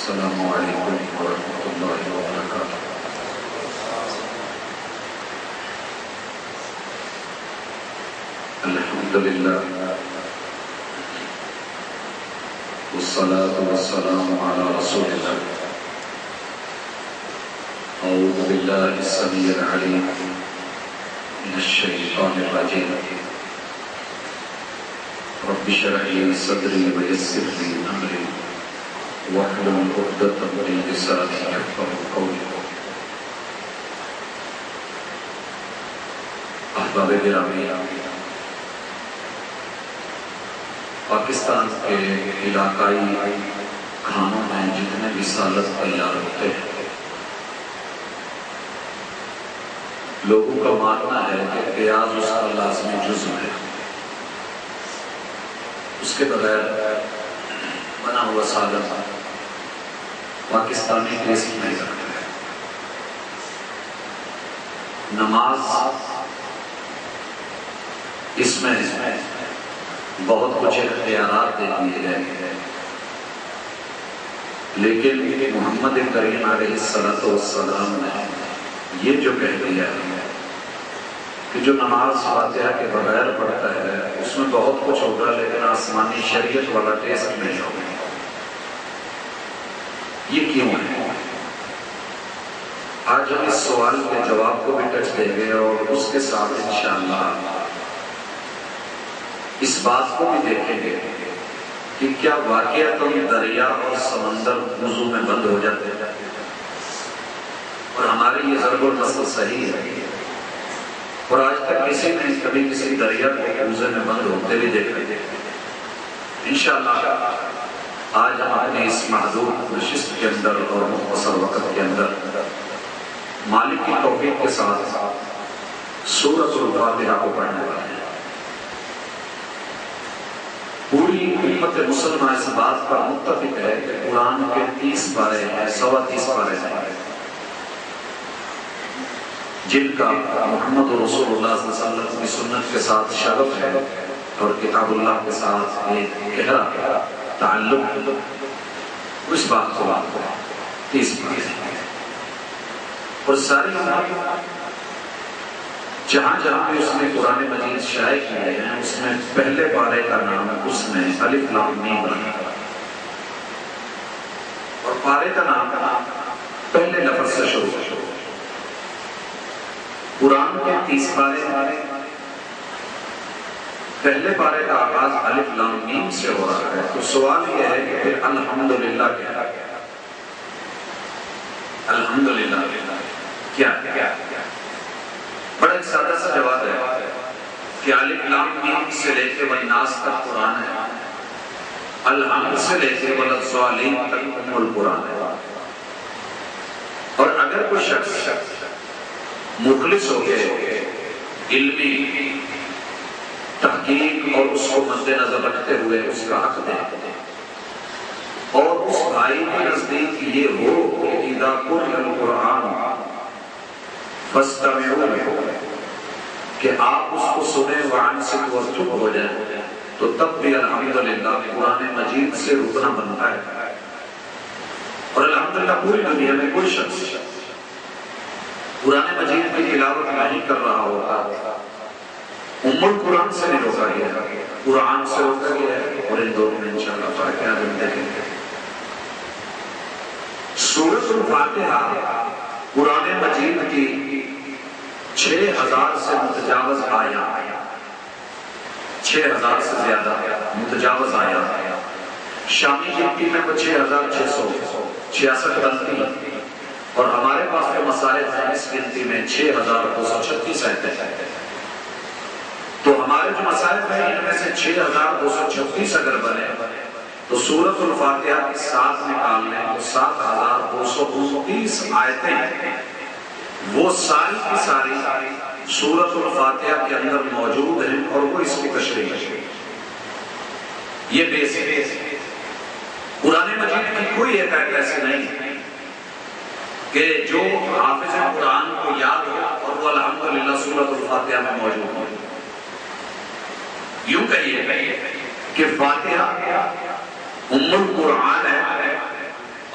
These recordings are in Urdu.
السلام علیکم ورحمۃ اللہ وبرکاتہ۔ الحمدللہ والصلاة والسلام علی رسول اللہ۔ اعوذ باللہ السمیع العلیم من الشیطان الرجیم۔ رب اشرح لي صدری ویسر لي امری واحلل عقدۃ من لسانی یفقهوا قولی۔ احباب گرامی، پاکستان کے علاقائی کھانوں میں جتنے بھی سالن تیار ہوتے ہیں، لوگوں کا ماننا ہے کہ پیاز اس کا لازمی جزو ہے، اس کے بغیر بنا ہوا سالن پاکستانی ٹیسٹ نہیں رکھتا ہے۔ نماز اس میں بہت کچھ اختیارات دے دیے گئے ہیں، لیکن محمد کریم علیہ السلام نے یہ جو کہہ دیا ہے کہ جو نماز فاتحہ کے بغیر پڑھتا ہے اس میں بہت کچھ ہوگا لیکن آسمانی شریعت والا ٹیسٹ نہیں ہوگا، یہ کیوں ہے؟ آج ہم اس سوال کے جواب کو بھی ٹچ دیں گے اور اس کے ساتھ انشاءاللہ اس بات کو بھی دیکھیں گے کہ کیا واقعتاً دریا اور سمندر وضو میں بند ہو جاتے ہیں، اور ہمارے یہ ضرب المثل صحیح ہے، اور آج تک کسی نے کبھی کسی دریا کو وضو میں بند ہوتے بھی دیکھا۔ انشاءاللہ آج ہم اپنی اس محدود نشست کے اندر اور مختصر وقت کے اندر مالک کی توفیق کے ساتھ سورۃ الفاتحہ کو پڑھنے والے ہیں۔ پوری امت مسلمہ اس بات پر متفق ہے کہ قرآن کے 30 پارے ہیں، 30 پارے ہیں، جن کا محمد رسول اللہ صلی اللہ علیہ وسلم کی سنت کے ساتھ شغف ہے اور کتاب اللہ کے ساتھ ایک گہرا تعلق ہے۔ اس بات کو 30 پارے ہیں، اور ساری امت جہاں جہاں بھی اس نے قرآن مجید شائع کیے ہیں اس میں پہلے پارے کا نام اس میں الف لام میم رہا، اور پارے کا نام پہلے لفظ سے شروع ہے۔ قرآن کے 30 پارے، پہلے پارے کا آغاز الف لام میم سے ہو رہا ہے، تو سوال یہ ہے کہ پھر الحمدللہ کیا ہے؟ الحمدللہ کیا ہے؟ بڑا ایک سادہ سا جواب ہے کہ الف لام میم سے لے کے والناس تک قرآن ہے، الحمد سے لے کے والضالین تک ام القرآن ہے، اور اگر کوئی شخص مخلص ہو کے علمی تحقیق اور اس کو مد نظر رکھتے ہوئے اس کا حق دے، اور اس بھائی کے نزدیک یہ ہو کہ اذا قرئ القرآن فاستمعوا له، کہ آپ اس کو سنیں وانصتوا اور چپ ہو جائیں، تو تب بھی الحمدللہ قرآن مجید سے رکنا بنتا ہے۔ اور الحمدللہ پوری دنیا میں کوئی شخص قرآن مجید کی تلاوت نہیں کر رہا ہوگا، ام القرآن سے نہیں روکا گیا، قرآن سے روکا گیا ہے، اور ان دونوں میں انشاءاللہ فرق کیا دیکھیں گے۔ سورۃ الفاتحہ قرآن مجید کی 6000 سے متجاوز آیات، 6000 سے زیادہ متجاوز آیات، شامی گنتی میں 6666 بنتی، اور ہمارے پاس کے مصائب ہیں اس گنتی میں 6236 آتے ہیں۔ تو ہمارے جو مصائب ہیں ان میں سے 6236 اگر بنے تو سورۃ الفاتحہ کے ساتھ نکال لیں تو 7229 آیتیں وہ ساری کی ساری سورۃ الفاتحہ کے اندر موجود ہیں، اور وہ اس کی تشریح ہے۔ یہ بیس ہے۔ قرآن مجید کی کوئی ایک آیت ایسی نہیں کہ جو حافظ قرآن کو یاد ہو اور وہ الحمدللہ سورۃ الفاتحہ میں موجود ہو۔ یوں کہیے کہ فاتحہ ام القرآن ہے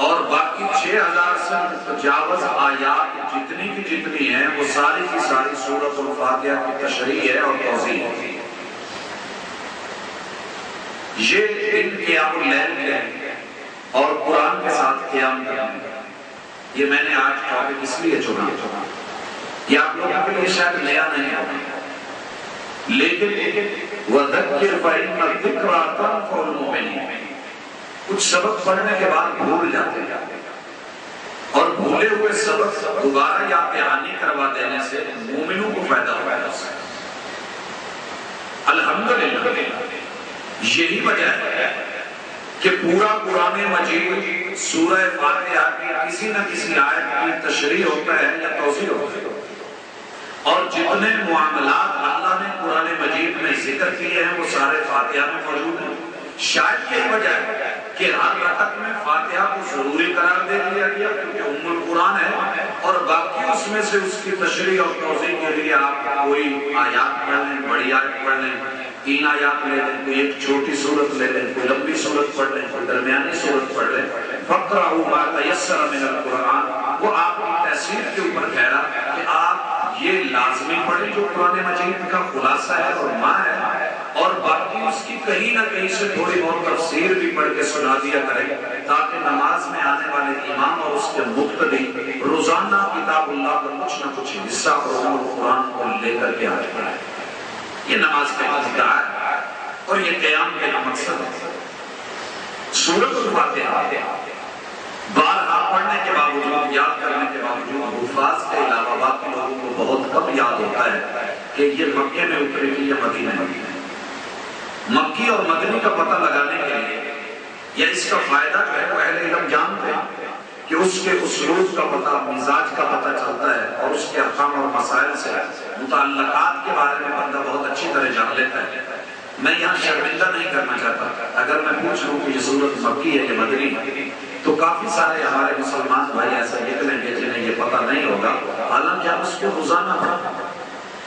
اور باقی 6000 سے متجاوز آیات جتنی کی جتنی ہیں وہ ساری کی ساری سورۃ الفاتحہ کی تشریح ہے اور توضیح ہے۔ یہ ان قیام اللیل ہے اور قرآن کے ساتھ قیام کرنا، یہ میں نے آج ٹاپک اس لیے چنا، یہ آپ لوگوں کے لیے شاید نیا نہیں ہوگا، لیکن وَذَكِّرْ فَإِنَّ الذِّكْرَىٰ تَنفَعُ الْمُؤْمِنِينَ، کچھ سبق پڑھنے کے بعد بھول جاتے ہیں اور بھولے ہوئے سبق دوبارہ یا دہانی کروا دینے سے مومنوں کو فائدہ ہوتا ہے۔ الحمدللہ یہی وجہ ہے کہ پورا قرآن مجید سورہ فاتحہ کی کسی نہ کسی آیت کی تشریح ہوتا ہے یا توضیح ہوتا ہے، اور جتنے معاملات اللہ نے قرآن مجید میں ذکر کیے ہیں وہ سارے فاتحہ میں موجود ہیں۔ شاید یہی وجہ ہے کہ ہر رکعت میں فاتحہ کو ضروری قرار دے دیا گیا کیونکہ ام القرآن ہے، اور باقی اس میں سے اس کی تشریح اور توضیح کے لیے آپ کوئی آیات پڑھ لیں، بڑی آیت پڑھ لیں، 3 آیات لے لیں، کوئی ایک چھوٹی سورت لے لیں، کوئی لمبی سورت پڑھ لیں، کوئی درمیانی سورت پڑھ لیں۔ فَقْرَأُوا مَا تَيَسَّرَ مِنَ الْقُرْآنِ، وہ آپ کی تحصیل کے اوپر ٹھہرا کہ آپ یہ لازمی پڑھیں جو قرآن مجید کا خلاصہ ہے اور ماں ہے، اور باقی اس کی کہیں نہ کہیں سے تھوڑی بہت تفسیر بھی پڑھ کے سنا دیا کریں، تاکہ نماز میں آنے والے امام اور اس کے مقتدی روزانہ کتاب اللہ کا کچھ نہ کچھ حصہ اور قرآن کو لے کر کے آگے بڑھائیں۔ یہ نماز کا مقصد ہے اور یہ قیام کا مقصد ہے۔ سورۃ الفاتحہ بارہا پڑھنے کے باوجود، یاد کرنے کے باوجود حفاظ کے علاوہ باقی لوگوں کو بہت کم یاد ہوتا ہے کہ یہ مکے میں اتری تھی یا مدینے میں۔ مکی اور مدنی کا پتہ لگانے کے لیے یا اس کا فائدہ جو ہے وہ اہل علم جانتے ہیں کہ اس کے اسلوب کا پتہ، مزاج کا پتہ چلتا ہے، اور اس کے احکام اور مسائل سے متعلقات کے بارے میں بندہ بہت اچھی طرح جان لیتا ہے۔ میں یہاں شرمندہ نہیں کرنا چاہتا، اگر میں پوچھ لوں کہ یہ سورت مکی ہے یا مدنی، تو کافی سارے ہمارے مسلمان بھائی ایسا نکلیں گے جنہیں یہ پتہ نہیں ہوگا، حالانکہ آپ اس کو روزانہ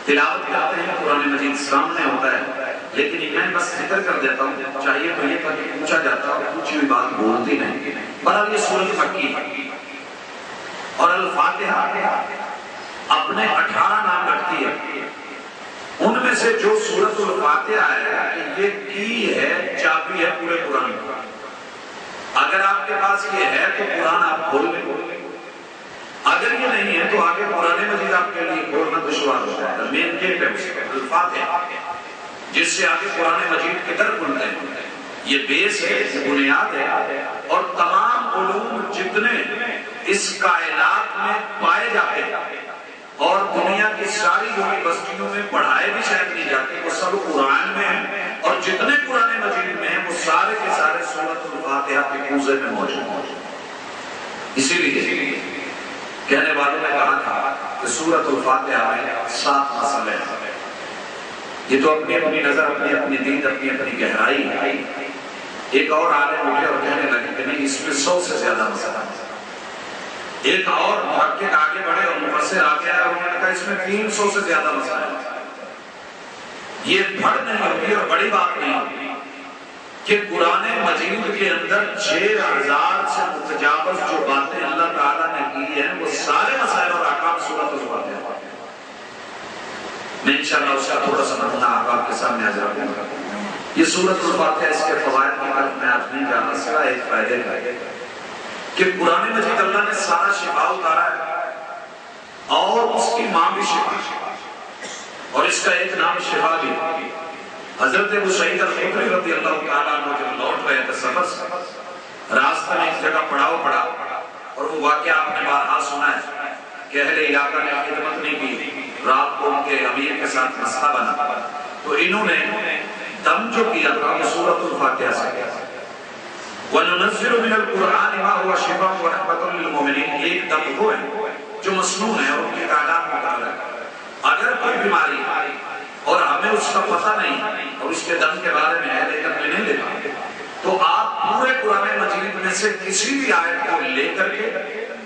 تلاوت کرتے ہیں، قرآن مجید سامنے ہوتا ہے، لیکن میں بس ذکر کر دیتا ہوں، چاہیے تو یہ کہ پوچھا جاتا ہے، پوچھی ہوئی بات بولتی نہیں۔ بہرحال یہ سورت مکی ہے اور الفاتحہ اپنے 18 نام رکھتی ہے، ان میں سے جو سورت الفاتحہ ہے یہ کی ہے، چابی ہے پورے قرآن کی۔ اگر آپ کے پاس یہ ہے تو قرآن آپ کھول لیں، اگر یہ نہیں ہے تو آگے قرآن مجید آپ کے لیے کھولنا دشوار ہو جائے گا۔ مین گیٹ ہے اس کا الفاتحہ، جس سے آگے قرآن مجید کے در کھلتے ہیں۔ یہ بیس ہے، یہ بنیاد ہے، اور تمام علوم جتنے اس کائنات میں پائے جاتے ہیں اور دنیا کی ساری یونیورسٹیوں میں پڑھائے بھی شاید نہیں جاتے، وہ سب قرآن میں ہیں، اور جتنے قرآن مجید میں ہیں وہ سارے کے سارے سورۃ الفاتحہ کے کوزے میں موجود ہیں۔ اسی لیے کہنے والوں نے کہا تھا کہ سورۃ الفاتحہ میں 7 مسئلے ہیں۔ یہ تو اپنی اپنی نظر، اپنی اپنی دید، اپنی اپنی گہرائی ہے۔ ایک اور عالم اٹھے اور کہنے لگے کہ نہیں، اس میں 100 سے زیادہ مسئلہ ہے۔ ایک اور محقق آگے بڑھے اور مفسر آگے آئے اور انہوں نے کہا اس میں 300 سے زیادہ مسائل ہیں۔ یہ بڑھ نہیں ہوگی اور بڑی بات نہیں ہوگی کہ قرآن مجید کے اندر 6000 سے متجاوز جو باتیں اللہ تعالیٰ نے کی ہیں وہ سارے مسائل اور احکام سورۃ الفاتحہ۔ میں انشاءاللہ اس کا تھوڑا سا نمونہ آپ کے سامنے حاضر کروں گا۔ یہ سورۃ الفاتحہ، اس کے فوائد کی طرف میں آج نہیں جانا، سوائے ایک فائدے کا کہ قرآن مجید اللہ نے سارا شفا اتارا ہے اور اس کی ماں بھی شفا، اور اس کا ایک نام شفا بھی۔ حضرت ابو سعید الخدری رضی اللہ تعالیٰ عنہ جب لوٹ رہے تھے سفر سے، راستہ میں ایک جگہ پڑاؤ پڑا، اور وہ واقعہ آپ نے بارہا سنا ہے کہ اہل علاقہ نے خدمت نہیں کی، رات کو ان کے امیر کے ساتھ مسئلہ بنا، تو انہوں نے دم جو کیا تھا وہ سورۃ الفاتحہ سے کیا۔ وَنُنَزِّلُ مِنَ الْقُرْآنِ مَا هُوَ شِفَاءٌ وَرَحْمَةٌ لِّلْمُؤْمِنِينَ، ایک دم وہ ہے جو مسنون ہے اور ان کی تعداد مقرر ہے۔ اگر کوئی بیماری اور ہمیں اس کا پتہ نہیں اور اس کے دم کے بارے میں اہل علم نے نہیں لکھا، تو آپ پورے قرآن مجید میں سے کسی بھی آیت کو لے کر کے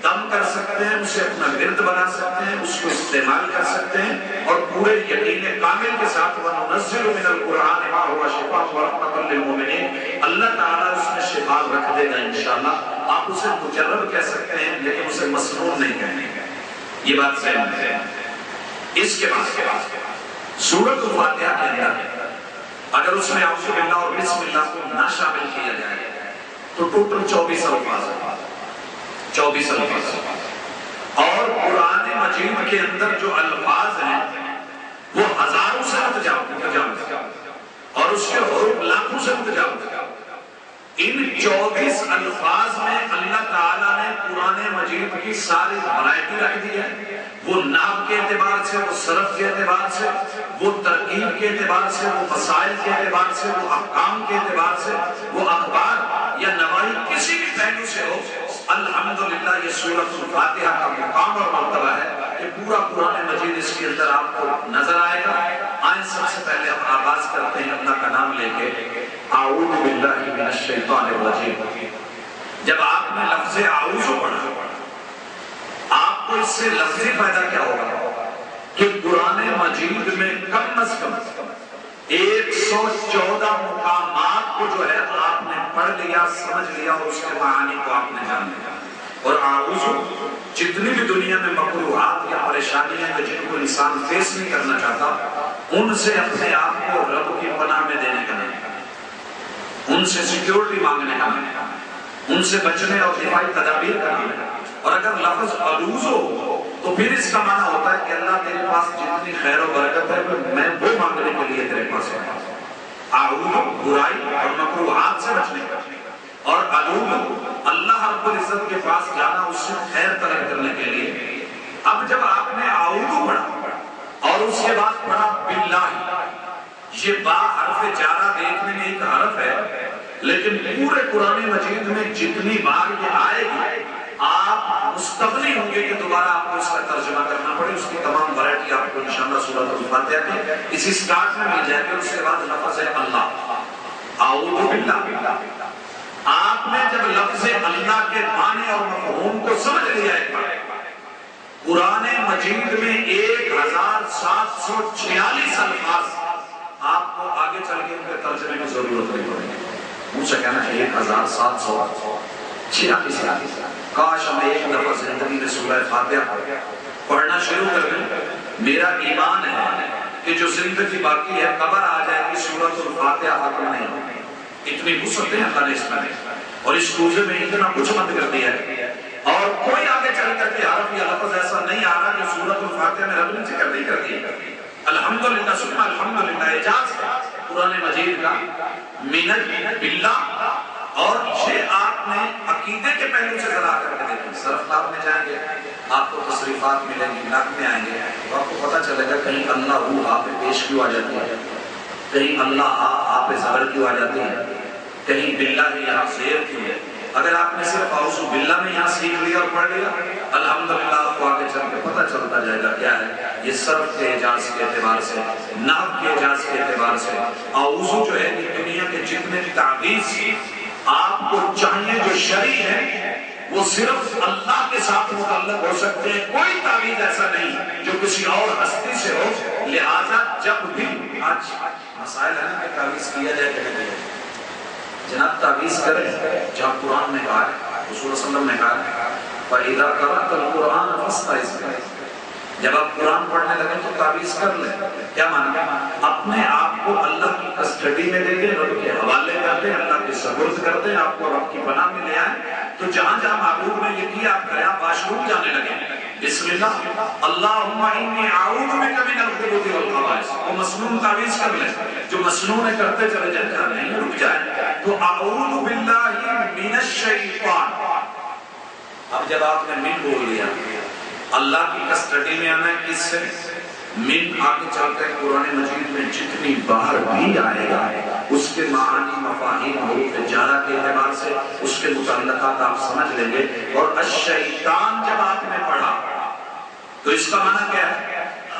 دم کر سکتے ہیں، اسے اپنا ورد بنا سکتے ہیں، اس کو استعمال کر سکتے ہیں، اور پورے یقین کامل کے ساتھ وَنُنَزِّلُ مِنَ الْقُرْآنِ مَا هُوَ شِفَاءٌ وَرَحْمَةٌ لِّلْمُؤْمِنِينَ، اللہ تعالیٰ اس میں شفا رکھ دے گا انشاءاللہ۔ آپ اسے مجرب کہہ سکتے ہیں لیکن اسے مسنون نہیں کہنے گے. یہ بات ذہن ہے. اس کے بعد سورۃ الفاتحہ کے اندر اگر اس میں اعوذ باللہ اور بسم اللہ کو نہ شامل کیا جائے تو ٹوٹل 24 الفاظ ہیں. 24 الفاظ. اور قرآن مجید کے اندر جو الفاظ ہیں وہ ہزاروں سے متجاوز اور اس کے حروف لاکھوں سے متجاوز. ان 24 الفاظ میں اللہ تعالیٰ نے قرآن مجید کی ساری ورائٹی رکھ دی ہے. وہ نحو کے اعتبار سے، وہ صرف کے اعتبار سے، وہ ترکیب کے اعتبار سے، وہ مسائل کے اعتبار سے، وہ احکام کے اعتبار سے، وہ اخبار یا نواحی کسی بھی پہلو سے ہو. الحمدللہ یہ سورۃ الفاتحہ کا مقام اور مرتبہ ہے کہ پورا قرآن مجید اس کے اندر آپ کو نظر آئے گا. آئیں سب سے پہلے ہم آغاز کرتے ہیں اللہ کا نام لے کے. اعوذ باللہ من الشیطان الرجیم. جب آپ نے لفظ اعوذ پڑھا آپ کو اس سے لفظی فائدہ کیا ہوگا کہ قرآن مجید میں کم از کم 114 مقامات کو جو ہے آپ نے پڑھ لیا، سمجھ لیا اور اس کے معانی کو آپ نے جان لیا. اور اعوذ جتنی بھی دنیا میں مکروہات یا پریشانیاں ہیں جن کو انسان فیس نہیں کرنا چاہتا ان سے اپنے آپ کو رب کی پناہ میں دینے کا نہیں، ان سے سیکیورٹی مانگنے کا نہیں، ان سے بچنے اور دفاعی تدابیر کا نہیں. اور اگر لفظ اعوذ ہو تو پھر اس کا معنی ہوتا ہے کہ اللہ تیرے پاس جتنی خیر و برکت ہے میں وہ مانگنے کے لیے تیرے پاس ہے. اعوذ برائی اور مکروہات سے بچنے کا، اور اعوذ اللہ رب العزت کے پاس جانا اس سے خیر طلب کرنے کے لیے. اب جب آپ نے اعوذ پڑھا اور اس کے بعد پڑھا باللہ، یہ با حرف جارہ دیکھنے میں ایک حرف ہے لیکن پورے قرآن مجید میں جتنی بار یہ آئے گی آپ مستغنی ہوں گے کہ دوبارہ آپ کو اس کا ترجمہ کرنا پڑے. اس کی تمام ورائٹی آپ کو انشاءاللہ سورۃ الفاتحہ کی اسی سٹارٹ میں مل جائے گی. اس کے بعد لفظ ہے اللہ، اعوذ باللہ. آپ نے جب لفظ اللہ کے معنی اور مفہوم کو سمجھ لیا ایک بار، قرآن مجید میں 1746 الفاظ آپ کو آگے چل کے ان کے ترجمے کی ضرورت نہیں پڑے گی. مجھ سے کہنا ہے 1746. کاش ہمیں ایک دفعہ زندگی میں سورہ فاتحہ پڑھنا شروع کر دیں. میرا ایمان ہے کہ جو زندگی باقی ہے قبر آ جائے گی سورۃ الفاتحہ ختم نہیں ہوگی. اتنی وسعت ہے اللہ نے اس میں اور اس کوزے میں اتنا کچھ بند کر دیا ہے اور کوئی آگے چل کر کے حرف یا لفظ ایسا نہیں آ رہا جو سورۃ الفاتحہ میں رب نے ذکر نہیں کر دیا. الحمدللہ ثم الحمدللہ. اعجاز قرآن مجید کا منت باللہ. اور یہ آپ نے عقیدے کے پہلو سے ذرا کر کے دیکھیں. صرفات میں جائیں گے آپ کو تصریفات ملیں گی، نق میں آئیں گے تو آپ کو پتہ چلے گا کہیں اللہ روح آپ پہ پیش کیوں آ جاتی ہے، کہیں اللہ آپ پہ زبر کیوں آ جاتی ہے، کہیں باللہ یہاں زیر کیوں ہے. اگر آپ نے صرف اعوذ باللہ میں یہاں سیکھ لیا اور پڑھ لیا الحمدللہ آپ کو آگے چل کے پتہ چلتا جائے گا کیا ہے. یہ صرف کے اعجاز کے اعتبار سے، نحو کے اعجاز کے اعتبار سے اعوذ جو ہے کہ دنیا کے جتنے بھی تعویذ آپ کو چاہیے جو شرعی ہے وہ صرف اللہ کے ساتھ متعلق ہو سکتے ہیں. کوئی تعویذ ایسا نہیں جو کسی اور ہستی سے ہو. لہذا جب بھی آج مسائل ہے نا کہ تعویذ کیا جائے کہ نہیں جناب تعویذ کریں جہاں قرآن نے کہا ہے، رسول صلی اللہ علیہ وسلم نے کہا ہے فَإِذَا قَرَأْتَ الْقُرْآنَ فَاسْتَعِذْ بِاللَّهِ. جب آپ قرآن پڑھنے لگیں تو تعویذ کر لیں. کیا مانا؟ اپنے آپ کو اللہ کی کسٹڈی میں دے دیں، رب کے حوالے کر دیں، اللہ کے سپرد کر دیں، آپ کو رب کی پناہ میں لے آئیں. تو جہاں جہاں معبود نے یہ کیا آپ گیا واش روم جانے لگے بسم اللہ اللہم انی اعوذ بک من الخبث والخبائث. وہ مسنون تعویذ کر لیں، جو مسنون کرتے چلے جائیں جہاں نہیں رک جائیں. تو اعوذ باللہ من الشیطان. اب جب آپ نے من بول لیا اللہ کی کسٹڈی میں آنا ہے کس سے؟ من آگے چلتے ہیں قرآن مجید میں جتنی باہر بھی آئے گا اس کے معانی مفاہیم حروف جارہ کے اعتبار سے اس کے متعلقات آپ سمجھ لیں گے. اور الشیطان جب آپ نے پڑھا تو اس کا معنی کیا ہے؟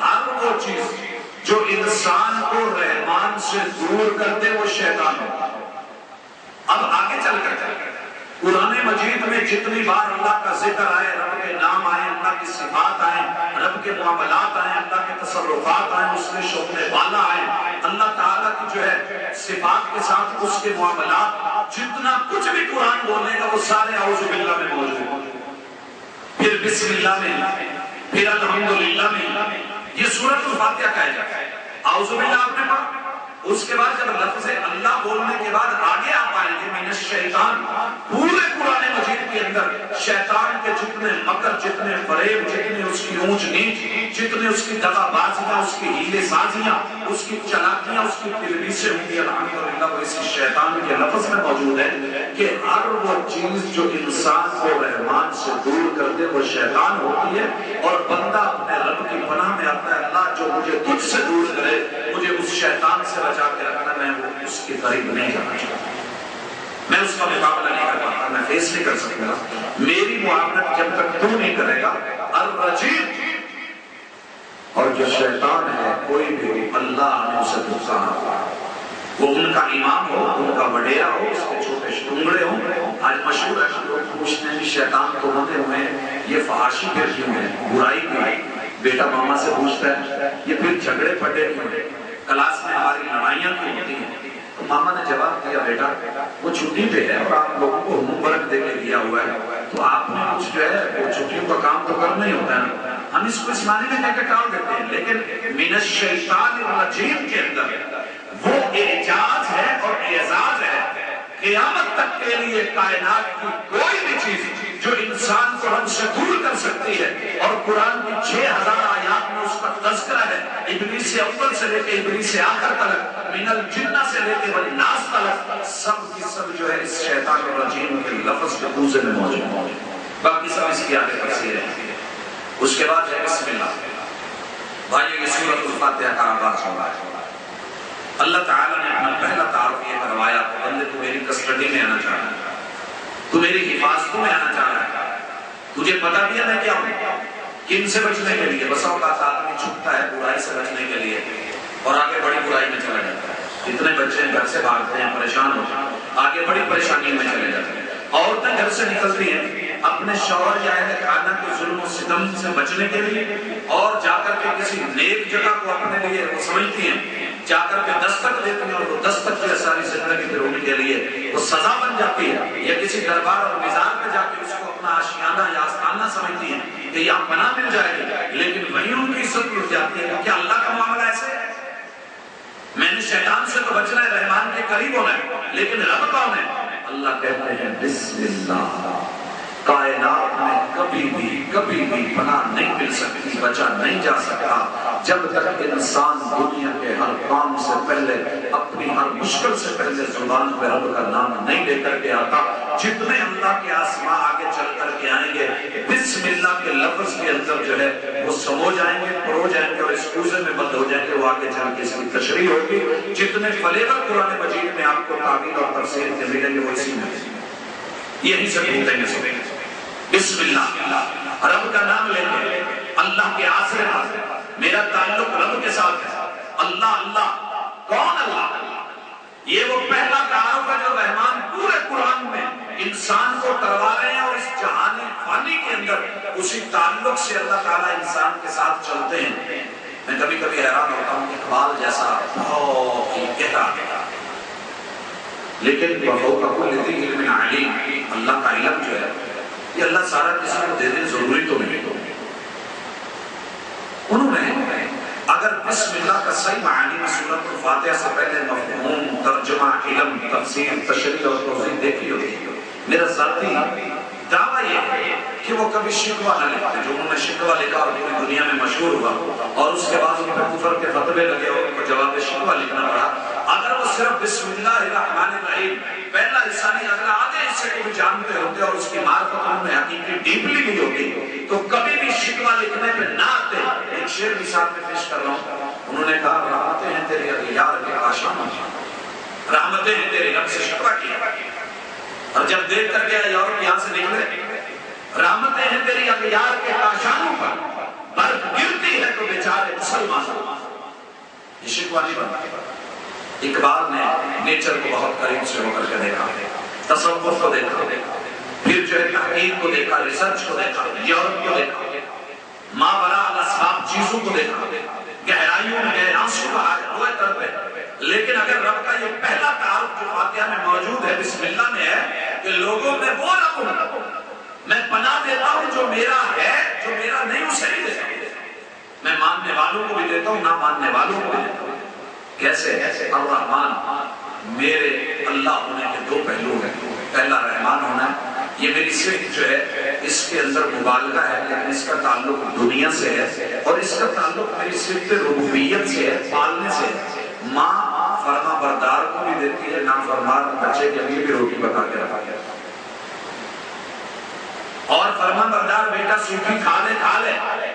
ہر وہ چیز جو انسان کو رحمان سے دور کر دے وہ شیطان ہوگا. اب آگے چل کر قرآن مجید میں جتنی بار اللہ کا ذکر آئے، رب کے نام آئے، اللہ کی صفات آئیں، رب کے معاملات آئیں، اللہ کے تصرفات آئیں، اس میں شغل والا آئیں، اللہ تعالیٰ کی جو ہے صفات کے ساتھ اس کے معاملات، جتنا کچھ بھی قرآن بولنے کا وہ سارے اعوذ باللہ میں موجود ہے، پھر بسم اللہ میں، پھر الحمدللہ میں، یہ سورۃ الفاتحہ کا ہے۔ اعوذ باللہ آپ نے پڑھا، اس کے بعد جب لفظ اللہ بولنے کے بعد آگے آپ آئیں گے من الشیطان، پورے قرآن مجید کے اندر شیطان کے جتنے مکر، جتنے فریب، جتنے اس کی اونچ نیچ، جتنے اس کی دغا بازیاں، اس کی ہیلے سازیاں، اس کی چلاکیاں، اس کی تلبیسیں ہوں گی، الحمدللہ وہ اسی شیطان کے لفظ میں موجود ہے کہ ہر وہ چیز جو انسان کو رحمان سے دور کر دے وہ شیطان ہوتی ہے، اور بندہ اپنے رب کی پناہ میں آتا ہے، اللہ جو مجھے تجھ سے دور کرے، مجھے اس شیطان سے بچا کے رکھنا، میں اس کے قریب نہیں جانا چاہتا، میں اس کا مقابلہ نہیں کر پاتا، میں فیس نہیں کر سکتا، میری معاونت جب تک تو نہیں کرے گا۔ الرجیم، اور جو شیطان ہے کوئی بھی اللہ نے اسے دوسرا، وہ ان کا امام ہو، ان کا وڈیرا ہو، اس کے چھوٹے ٹنگڑے ہوں۔ آج مشہور ہے، لوگ پوچھتے ہیں کہ شیطان تو بندے ہوئے ہیں، یہ فحاشی پھر کیوں ہے، برائی کیوں ہے؟ بیٹا ماما سے پوچھتا ہے یہ پھر جھگڑے پھٹے کیوں ہیں، کلاس میں ہماری لڑائیاں کیوں ہوتی ہیں؟ تو ماما نے جواب دیا بیٹا وہ چھٹی پہ ہے اور آپ لوگوں کو ہوم ورک دے کے دیا ہوا ہے، تو آپ نے کچھ جو ہے وہ چھٹیوں کا کام تو کرنا ہی ہوتا ہے، ہم اس کو اس معنی میں کہہ کے ٹال دیتے ہیں، لیکن من الشیطان الرجیم کے اندر وہ اعجاز ہے اور اعزاز ہے، قیامت تک کے لیے کائنات کی کوئی بھی چیز جو انسان کو رب سے دور کر سکتی ہے، اور قرآن کی 6000 آیات میں اس کا تذکرہ ہے، ابلیس اول سے لے کے ابلیس آخر تک، من الجنہ سے لے کے والناس تک، سب کی سب جو ہے اس شیطان الرجیم کے لفظ کے دوسرے میں موجود ہے، باقی سب اس کی آگے تفسیر ہے۔ اس کے بعد ہے بسم اللہ، بھائی یہ سورۃ الفاتحہ کا آغاز ہو رہا ہے۔ اللہ تعالیٰ نے اپنا پہلا تعارف یہ کروایا، بندے تو میری کسٹڈی میں آنا چاہ رہا ہے، تو میری حفاظتوں میں آنا چاہ رہا ہے، تجھے پتا بھی ہے میں کیا ہوں، کن سے بچنے کے لیے؟ بسا اوقات آدمی چھپتا ہے برائی سے بچنے کے لیے اور آگے بڑی برائی میں چلا جاتا ہے، اتنے بچے گھر سے بھاگتے ہیں، پریشان ہوتے ہیں، آگے بڑی پریشانی میں چلے جاتے ہیں، عورتیں گھر سے نکلتی ہیں اپنے شوہر یا اہل خانہ کے ظلم و ستم سے بچنے کے لیے، اور جا کر کے کسی نیک جگہ کو اپنے لیے وہ سمجھتی ہیں، جا کر کے دستک دیتی ہیں، اور وہ دستک جو ہے ساری زندگی پھر ان کے لیے وہ سزا بن جاتی ہے، یا کسی دربار اور مزار پہ جا کے اس کو اپنا آشیانہ یا آستانہ سمجھتی ہیں کہ یہاں پناہ مل جائے گی، لیکن وہیں ان کی عزت اٹھ جاتی ہے۔ کیا اللہ کا معاملہ ایسے ہے؟ میں نے شیطان سے تو بچنا ہے، رحمان کے قریب ہونا ہے، لیکن رب کون ہے؟ اللہ کہتے ہیں بسم اللہ، کائنات میں کبھی بھی پناہ نہیں مل سکتی، بچا نہیں جا سکتا جب تک انسان دنیا کے ہر کام سے پہلے، اپنی ہر مشکل سے پہلے زبان پہ رب کا نام نہیں لے کر کے آتا۔ جتنے اللہ کے آسماں آگے چل کر کے آئیں گے بسم اللہ کے لفظ کے اندر جو ہے وہ سمو جائیں گے، پرو جائیں گے، اور اس کوزے میں بند ہو جائیں گے، وہ آگے چل کے اس کی تشریح ہوگی۔ جتنے فلیور قرآن مجید میں آپ کو تعبیر اور تفسیر کے ملیں گے وہ اسی میں یہی سے ڈھونڈیں گے سبھی۔ بسم اللہ، رب کا نام لیں گے، اللہ کے آسرے پر میرا تعلق رب کے ساتھ ہے۔ اللہ اللہ، کون اللہ؟ یہ وہ پہلا تعارف ہے جو رحمان پورے قرآن میں انسان کو کروا رہے ہیں، اور اس جہانی فانی کے اندر اسی تعلق سے اللہ تعالیٰ انسان کے ساتھ چلتے ہیں۔ میں کبھی کبھی حیران ہوتا ہوں، اقبال جیسا بہت ہی گہرا لیکن بہت کل ذی علم علیم، اللہ کا علم جو ہے یہ اللہ سارا کسی کو دے دے ضروری تو نہیں۔ انہوں نے اگر بسم اللہ کا صحیح معنی میں سورۃ الفاتحہ سے پہلے مفہوم، ترجمہ، علم، تفسیر، تشریح اور توضیح دیکھی ہوتی، میرا ذاتی دعویٰ یہ ہے کہ وہ کبھی شکوہ نہ لکھتے، جو انہوں نے شکوہ لکھا اور پوری دنیا میں مشہور ہوا، اور اس کے بعد ان پر کفر کے فتوے لگے اور ان کو جواب شکوہ لکھنا پڑا۔ اگر وہ صرف بسم اللہ الرحمن الرحیم پہلا حصہ نہیں، اگلا آدھے حصے کو بھی جانتے ہوتے اور اس کی معرفت انہوں نے حقیقی ڈیپلی لی ہوتی، تو کبھی بھی شکوہ لکھنے پہ نہ آتے۔ ایک شعر بھی ساتھ میں پیش کر رہا ہوں، انہوں نے کہا رحمتیں ہیں تیری اغیار کے آشاں، رحمتیں ہیں تیری رب سے شکوہ کیا، اور جب دیکھ کر گیا یورپ یہاں سے نکلے، رحمتیں ہیں تیری اغیار کے کاشانوں پر، برف گرتی ہے تو بیچارے مسلمان، یہ شکوہ نہیں بنتا۔ اقبال نے نیچر کو بہت قریب سے ہو کر کے دیکھا، تصوف کو دیکھا، پھر جو ہے تحقیق کو دیکھا، ریسرچ کو دیکھا، یورپ کو دیکھا، ماوراء الاسباب چیزوں کو دیکھا، گہرائیوں میں گئے، آنسو بہائے، روئے تڑپے، لیکن اگر رب کا یہ پہلا ہے، بسم اللہ میں ہے کہ لوگوں میں وہ رب ہوں، میں پناہ دیتا ہوں جو میرا ہے، جو میرا نہیں اسے نہیں دیتا ہوں، میں ماننے والوں کو بھی دیتا ہوں، نہ ماننے والوں کو بھی دیتا ہوں۔ کیسے؟ الرحمن، میرے اللہ ہونے کے دو پہلو ہیں، پہلا رحمان ہونا ہے، یہ میری صفت جو ہے اس کے اندر مبالغہ ہے، لیکن اس کا تعلق دنیا سے ہے، اور اس کا تعلق میری صفت ربوبیت سے ہے، پالنے سے ہے۔ ماں فرما بردار کو بھی دیتی ہے، نافرمان بچے کے لیے بھی روٹی پکا کے رکھا ہے، اور فرما بردار بیٹا سوکھی کھا لے،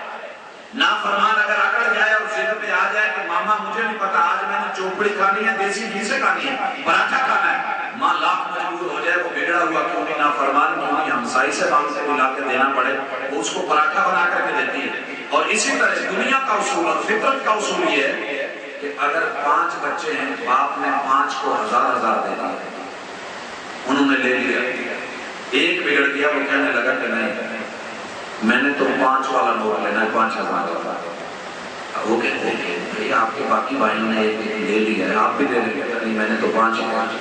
نافرمان اگر اکڑ جائے اور ضد پہ آ جائے کہ ماما مجھے نہیں پتا آج میں نے چوپڑی کھانی ہے، دیسی گھی سے کھانی ہے، پراٹھا کھانا ہے، ماں لاکھ مجبور ہو جائے، وہ بگڑا ہوا کیوں نہیں، نافرمان کیوں نہیں، ہمسائی سے مانگ سے ملا کے دینا پڑے، وہ اس کو پراٹھا بنا کر کے دیتی ہے۔ اور اسی طرح دنیا کا اصول اور فطرت کا اصول یہ ہے کہ اگر 5 بچے ہیں، باپ نے 5 کو 1000 دے دیا، انہوں نے لے لیا، ایک بگڑ گیا، وہ کہنے لگا کہ نہیں میں نے تو 5 والا نوٹ لینا ہے، 5000 والا۔ وہ کہتے ہیں کہ بھئی آپ کے باقی بھائیوں نے ایک لے لیا ہے، آپ بھی دے لیں گے، نہیں میں نے تو 5 ہی۔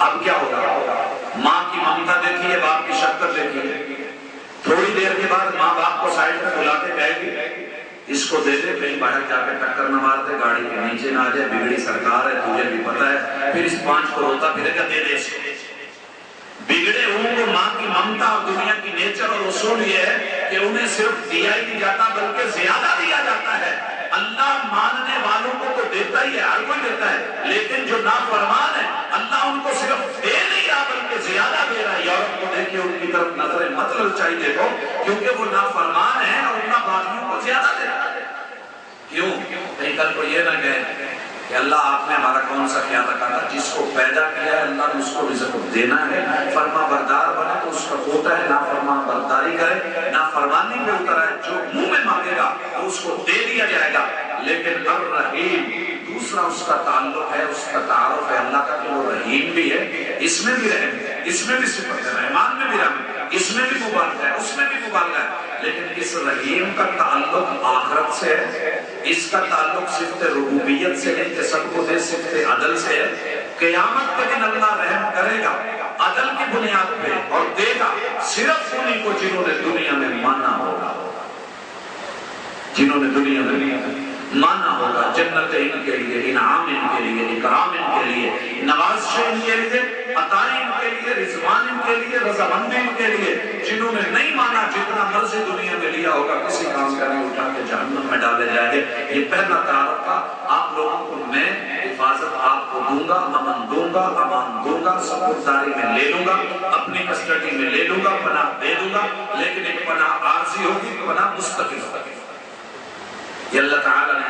اب کیا ہوگا؟ ماں کی ممتا دیکھیے، باپ کی شفقت دیکھیے، تھوڑی دیر کے بعد ماں باپ کو سائڈ پہ بلا کے کہے گی اس کو دے دے، کہیں باہر جا کے ٹکر نہ مار دے، گاڑی کے نیچے نہ آ جائے، بگڑی سرکار ہے تجھے بھی پتا ہے، پھر اس 5 کو روتا پھرے گا، دے دے اس کو۔ بگڑے ہوں کو ماں کی ممتا اور دنیا کی نیچر اور اصول یہ ہے کہ انہیں صرف دیا ہی نہیں جاتا بلکہ زیادہ دیا جاتا ہے۔ اللہ ماننے والوں کو تو دیتا ہی ہے، ہر کوئی دیتا ہے، لیکن جو نافرمان ہے اللہ ان کو صرف دے نہیں رہا بلکہ زیادہ دے رہا ہے۔ یورپ کو دیکھیں، ان کی طرف نظر مطلب چاہیے دیکھو، کیونکہ وہ نافرمان ہیں اور ان باغیوں کو زیادہ دے رہا ہے۔ کیوں؟ کہیں کل کو یہ نہ کہے کہ اللہ آپ نے ہمارا کون سا خیال رکھا تھا، جس کو پیدا کیا ہے اللہ نے اس کو رزق دینا ہے، فرما بردار بنے تو اس کا کوٹا ہے، نافرما برداری کرے، نافرمانی پہ اتر آئے، جو منہ میں مانگے گا تو اس کو دے دیا جائے گا۔ لیکن الرحیم دوسرا اس کا تعلق ہے، اس کا تعارف ہے اللہ کا کہ وہ رحیم بھی ہے، اس میں بھی رحم ہے، اس میں بھی صفت ہے، رحمان میں بھی رحم ہے، اس میں بھی مبالغہ ہے، اس میں بھی مبالغہ ہے، لیکن اس رحیم کا تعلق آخرت سے ہے، اس کا تعلق صفت ربوبیت سے ہے کہ سب کو دے، صفت عدل سے ہے۔ قیامت کے دن اللہ رحم کرے گا عدل کی بنیاد پہ اور دے گا صرف انہیں کو جنہوں نے دنیا میں مانا ہوگا، جنہوں نے دنیا میں مانا ہوگا، جنت ان کے لیے، انعام ان کے لیے، اکرام ان کے لیے، نوازش ان کے لیے، عطائی ان کے لیے، رضوان ان کے لیے، رضامندی ان کے لیے۔ جنہوں نے نہیں مانا جتنا مرضی دنیا میں لیا ہوگا کسی کام کا نہیں، اٹھا کے جہنم میں ڈالے جائیں گے۔ یہ پہلا تعارف تھا، آپ لوگوں کو میں حفاظت آپ کو دوں گا، امن دوں گا، امان دوں گا، سپرداری میں لے لوں گا، اپنی کسٹڈی میں لے لوں گا، پناہ دے دوں گا، لیکن ایک پناہ عارضی ہوگی، پناہ مستقل ہوگی۔ یہ اللہ تعالیٰ نے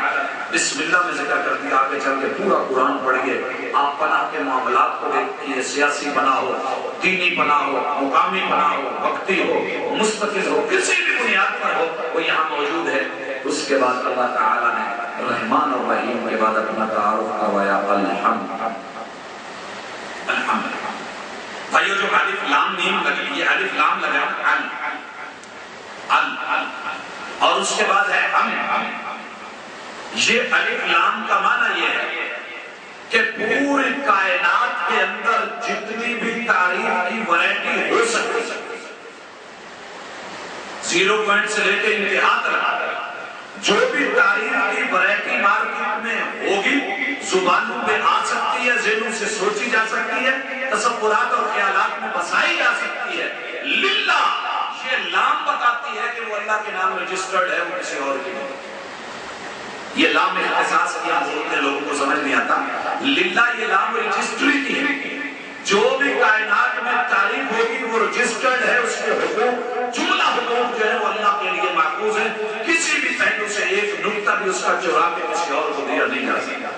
بسم اللہ میں ذکر کر دیا، آگے چل کے پورا قرآن پڑھیے، آپ پناہ کے معاملات کو دیکھیے، سیاسی پناہ ہو، دینی پناہ ہو، مقامی پناہ ہو، وقتی ہو، مستقل ہو، کسی بھی بنیاد پر ہو، وہ یہاں موجود ہے۔ اس کے بعد اللہ تعالیٰ نے رحمان اور رحیم کے بعد اپنا تعارف کروایا، الحمد۔ الحمد بھائیو، جو الف لام میم لگی، یہ الف لام لگا اور اس کے بعد ہے ہم۔ یہ الف لام کا معنی یہ ہے کہ پوری کائنات کے اندر جتنی بھی تعریف کی ورائٹی ہو سکتی، 0 پوائنٹ سے لے کے انتہا تک جو بھی تعریف کی ورائٹی مارکیٹ میں ہوگی، زبانوں پہ آ سکتی ہے، ذہنوں سے سوچی جا سکتی ہے، تصورات اور خیالات میں بسائی جا سکتی ہے، للہ یہ لام بتاتی ہے کہ وہ اللہ کے نام رجسٹرڈ ہے، وہ کسی اور کی نہیں۔ یہ لام احساس کیا بولتے لوگوں کو سمجھ نہیں آتا، للہ یہ لام رجسٹری کی ہے، جو بھی کائنات میں تعریف ہوگی وہ رجسٹرڈ ہے، اس کے حقوق جملہ حقوق جو ہے وہ اللہ کے لیے محفوظ ہے، کسی بھی پہلو سے ایک نقطہ بھی اس کا چرا کے کسی اور کو دیا نہیں جا سکتا۔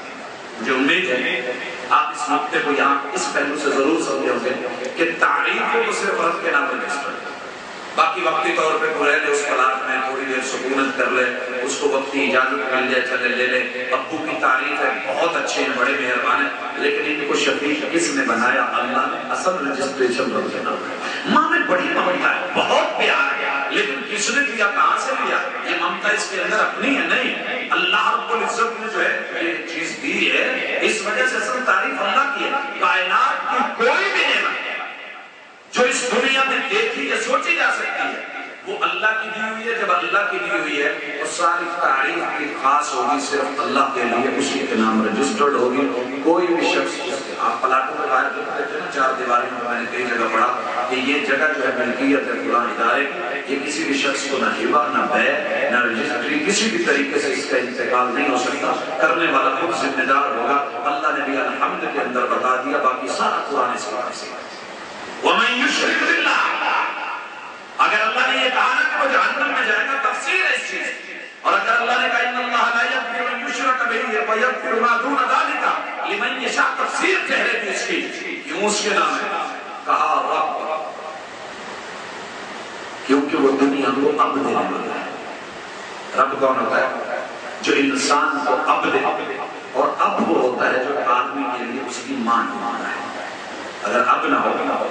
مجھے امید ہے آپ اس نقطے کو یہاں اس پہلو سے ضرور سمجھیں گے کہ تعریفوں کو صرف رب کے نام رجسٹرڈ ہے، باقی وقتی طور پہ کوئی رہ لے اس کلاس میں، تھوڑی دیر سکونت کر لے، اس کو وقتی اجازت مل جائے چلے لے لے، ابو کی تعریف ہے بہت اچھے ہیں، بڑے مہربان ہیں، لیکن ان کو شفیق کس نے بنایا؟ اللہ نے۔ اصل رجسٹریشن رب کے نام ہے۔ ماں میں بڑی ممتا ہے، بہت پیار ہے، لیکن کس نے دیا، کہاں سے لیا؟ یہ ممتا اس کے اندر اپنی ہے نہیں، اللہ رب العزت نے جو ہے یہ چیز دی ہے، اس وجہ سے اصل تعریف اللہ کی ہے۔ کائنات کی کوئی وہ اللہ کی دی ہوئی ہے. جب اللہ کی دی ہوئی ہے تو ساری تعریف کی خاص ہوگی صرف اللہ کے لیے, اسی کے نام رجسٹرڈ ہوگی. کوئی بھی شخص, آپ پلاٹوں میں باہر دیکھتے ہیں نا چار دیواری میں, میں نے کئی جگہ پڑھا کہ یہ جگہ جو ہے ملکیت ہے فلاں ادارے کی, یہ کسی بھی شخص کو نہ ہبہ نہ بیع نہ رجسٹری کسی بھی طریقے سے اس کا انتقال نہیں ہو سکتا. کرنے والا خود ذمہ دار ہوگا. اللہ نے بھی الحمد کے اندر بتا دیا, باقی سارا قرآن اس کا حاصل ہے. وَمَن يُشْرِكْ بِاللَّهِ, اگر اللہ نے یہ کہا نا کہ وہ جہنم میں جائے گا, تفسیر ہے اس چیز. اور اگر اللہ نے کہا ان اللہ لا یغفر ان یشرک بہ ویغفر ما دون ذلک لمن یشاء, تفسیر چہرے کی اس کی کیوں اس کے نام ہے کہا رب, کیونکہ وہ دنیا کو اب دینے والا ہے. رب کون ہوتا ہے؟ جو انسان کو اب دے, اور اب وہ ہوتا ہے جو آدمی کے لیے اس کی ماں مانگتا ہے. اگر اب نہ ہو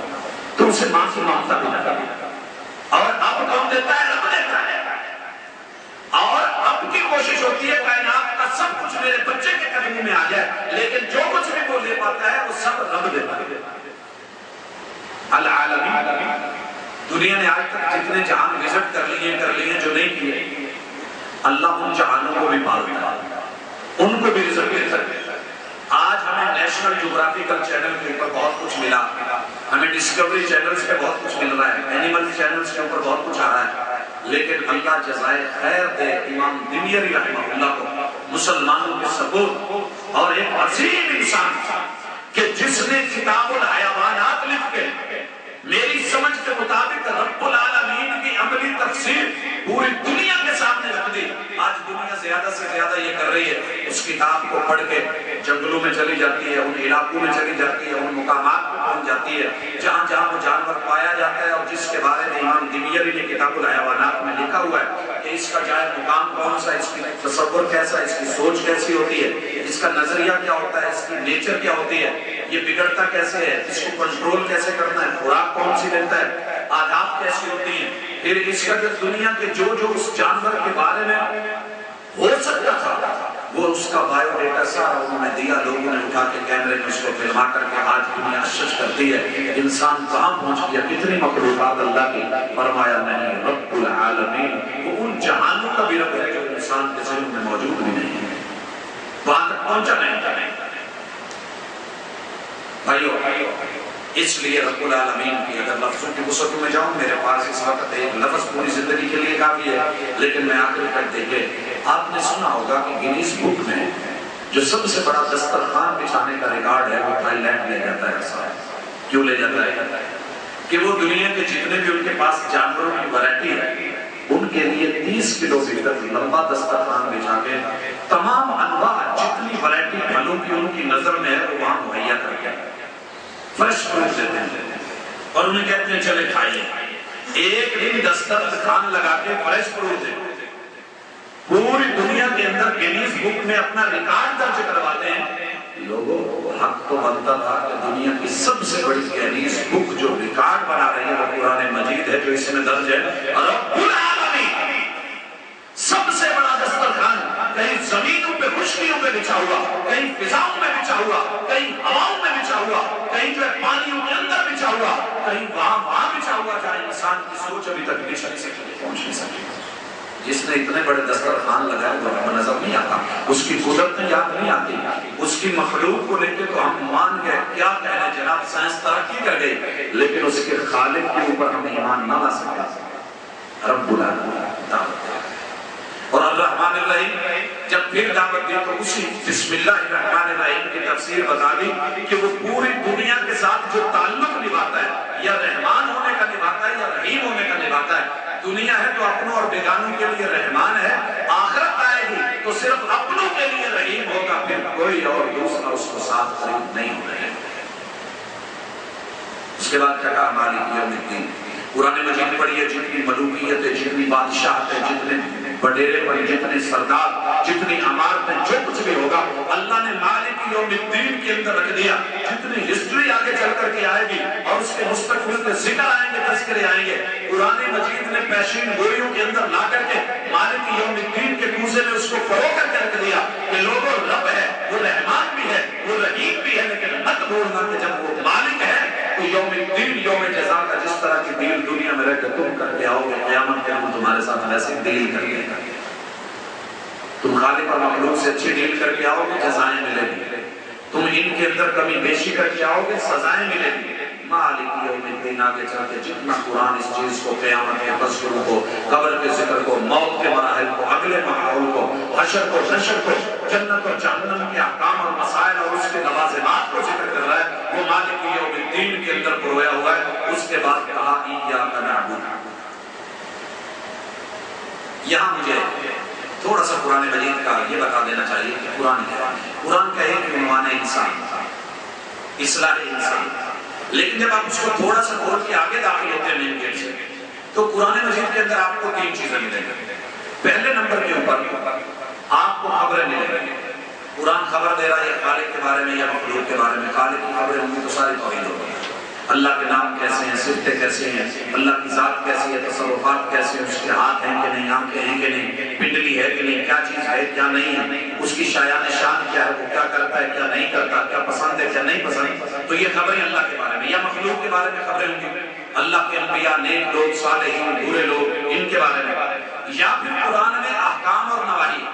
تو اسے ماں سے مانگتا بھی نہ. اور اب کون دیتا ہے؟ رب دیتا ہے. اور اب کی کوشش ہوتی ہے کائنات کا سب کچھ میرے بچے کے قدموں میں آ جائے, لیکن جو کچھ بھی وہ لے پاتا ہے وہ سب رب دیتا ہے. العالمین, دنیا نے آج تک جتنے جہان وزٹ کر لیے جو نہیں کیے, اللہ ان جہانوں کو بھی پالتا ہے, ان کو بھی رزق دیتا ہے. آج ہمیں نیشنل جغرافیکل چینل کے اوپر بہت کچھ ملا, ہمیں ڈسکوری چینلز پہ بہت کچھ مل رہا ہے, اینیمل چینلز کے اوپر بہت کچھ آ رہا ہے. لیکن اللہ جزائے خیر دے امام دمیری رحمہ اللہ کو, مسلمانوں کے ثبوت اور ایک عظیم انسان کہ جس نے کتاب الحیوانات لکھ کے میری سمجھ کے مطابق رب العالمین کی عملی تفسیر پوری دنیا کے سامنے رکھ دی. آج دنیا زیادہ سے زیادہ یہ کر رہی ہے, اس کتاب کو پڑھ کے جنگلوں میں چلی جاتی ہے, ان علاقوں میں چلی جاتی ہے, ان مقامات پر پہنچ جاتی ہے جہاں جہاں وہ جانور پایا جاتا ہے, اور جس کے بارے میں امام دمیری نے کتاب الحیوانات میں لکھا ہوا ہے کہ اس کا جائز مقام کون سا, اس کی تصور کیسا, اس کی سوچ کیسی ہوتی ہے, اس کا نظریہ کیا ہوتا ہے, اس کی نیچر کیا ہوتی ہے, یہ بگڑتا کیسے ہے, اس کو کنٹرول کیسے کرنا ہے, خوراک کون سی لیتا ہے, عادات کیسی ہوتی ہیں. پھر اس کا جو دنیا کے جو اس جانور کے بارے میں ہو سکتا تھا وہ اس کا بائیو ڈیٹا سارا انہوں نے دیا, لوگوں نے اٹھا کے کیمرے میں اس کو فلما کر کے آج دنیا شش کرتی ہے انسان کہاں پہنچ گیا, کتنی مخلوقات اللہ کی. فرمایا نہیں, رب العالمین وہ ان جہانوں کا بھی رب ہے جو انسان کے ذہن میں موجود بھی نہیں ہے, وہاں تک پہنچا نہیں. بھائیو, اس لیے رب العالمین کی اگر لفظوں کی وسعتوں میں جاؤں, میرے پاس اس وقت ایک لفظ پوری زندگی کے لیے کافی ہے, لیکن میں آخر تک دیکھے. آپ نے سنا ہوگا کہ گینیز بک میں جو سب سے بڑا دسترخوان بچھانے کا ریکارڈ ہے وہ تھائی لینڈ لے جاتا ہے. کیوں لے جاتا ہے؟ کہ وہ دنیا کے جتنے بھی ان کے پاس جانوروں کی ویرائٹی ہے ان کے لیے 30 کلومیٹر لمبا دسترخوان بچھا کے تمام انواع جتنی ویرائٹی پھلوں کی ان کی نظر میں ہے وہ وہاں مہیا کر کے فریش فروٹ دیتے ہیں اور انہیں کہتے ہیں چلے کھائیے. ایک دن دسترخوان لگا کے فریش فروٹ دیتے, پوری دنیا کے اندر گینیز بک میں اپنا ریکارڈ درج کرواتے ہیں. لوگوں حق تو بنتا تھا کہ دنیا کی سب سے بڑی گینیز بک جو ریکارڈ بنا رہی ہے وہ قرآن مجید ہے جو اس میں درج ہے. رب العالمین سب سے بڑا دسترخوان کہیں زمینوں پہ خشکیوں پہ بچھا ہوا, کہیں فضاؤں میں بچھا ہوا, کہیں ہواؤں میں بچھا ہوا, کہیں جو ہے پانیوں کے اندر بچھا ہوا, کہیں وہاں بچھا ہوا جہاں انسان کی سوچ ابھی تک نہیں پہنچ نہیں سکی. جس نے اتنے بڑے دسترخوان لگائے وہ ہمیں نظر نہیں آتا, اس کی قدرت یاد نہیں آتی, اس کی مخلوق کو لے کے تو ہم مان گئے کیا کہنے جناب سائنس ترقی کر گئی, لیکن اس کے خالق کے اوپر ہم ایمان نہ لا سکا. رب العالمین اور الرحمن الرحیم جب پھر دعوت دی تو اسی بسم اللہ الرحمن الرحیم کی تفسیر بتا دی کہ وہ پوری دنیا کے ساتھ جو تعلق نبھاتا ہے یا رحمان ہونے کا نبھاتا ہے یا رحیم ہونے کا نبھاتا ہے. دنیا ہے تو اپنوں اور بیگانوں کے لیے رحمان ہے, آخرت آئے گی تو صرف اپنوں کے لیے رحیم ہوگا, پھر کوئی اور دوسرا اس کو ساتھ قریب نہیں ہو رہے. اس کے بعد کیا کہا مالک یوم الدین. قرآن مجید پڑھیے, جتنی ملوکیت ہے, جتنی بادشاہت ہے, جتنے بڑیرے پر, جتنے سردار, جتنی عمارتیں, جو کچھ بھی ہوگا اللہ نے مالک یوم الدین کے اندر رکھ دیا. جتنی ہسٹری آگے چل کر کے آئے گی اور اس کے مستقبل کے ذکر آئیں گے, تذکرے آئیں گے, قرآن مجید نے پیشین گوئیوں کے اندر لا کر کے مالک یوم الدین کے کوزے میں اس کو پرو کر کے رکھ دیا کہ لوگوں رب ہے, وہ رحمان بھی ہے, وہ رحیم بھی ہے, لیکن مت بھولنا کہ جب وہ مالک ہے تو یوم الدین یوم جزا کا جس طرح کی ڈیل دنیا میں رہ کے تم کر کے آؤ گے قیامت کے دن تمہارے ساتھ ویسے ڈیل کر کے تم خالق اور مخلوق سے اچھی ڈیل کر کے آؤ گے جزائیں ملے گی تم ان کے اندر کمی بیشی کر کے آؤ گے سزائیں ملے گی مالک یوم الدین آگے چل کے جتنا قرآن اس چیز کو قیامت کے تذکر کو قبر کے ذکر کو موت کے مراحل کو اگلے ماحول کو حشر کو نشر کو جنت اور جہنم کے احکام اور مسائل اور اس کے لوازمات کو ذکر کر رہا ہے وہ مالک یوم الدین کے اندر پرویا ہوا ہے اس کے بعد کہا ایاک نعبد یہاں مجھے تھوڑا سا قرآن مجید کا یہ بتا دینا چاہیے کہ قرآن کیا ہے قرآن کا ایک عنوان انسان اصلاح انسان لیکن جب آپ اس کو تھوڑا سا کھول کے آگے داخل ہوتے ہیں مین گیٹ سے تو قرآن مجید کے اندر آپ کو تین چیزیں ملیں گی پہلے نمبر کے اوپر آپ کو خبریں ملیں گی قرآن خبر دے رہا ہے خالق کے بارے میں یا مخلوق کے بارے میں خالق کی خبریں ہوں گی تو ساری توحید ہوگی اللہ کے نام کیسے ہیں صفتیں کیسے ہیں اللہ کی ذات کیسی ہے تصرفات کیسے ہیں اس کے ہاتھ ہیں کہ نہیں آنکھیں ہیں کہ نہیں پنڈلی ہے کہ نہیں کیا چیز ہے کیا نہیں ہے اس کی شایان شان کیا ہے وہ کیا کرتا ہے کیا نہیں کرتا کیا پسند ہے کیا نہیں پسند تو یہ خبریں اللہ کے بارے میں یا مخلوق کے بارے میں خبریں ہوں گی اللہ کے انبیاء نیک لوگ صالحین برے لوگ ان کے بارے میں یا پھر قرآن میں احکام اور نواہی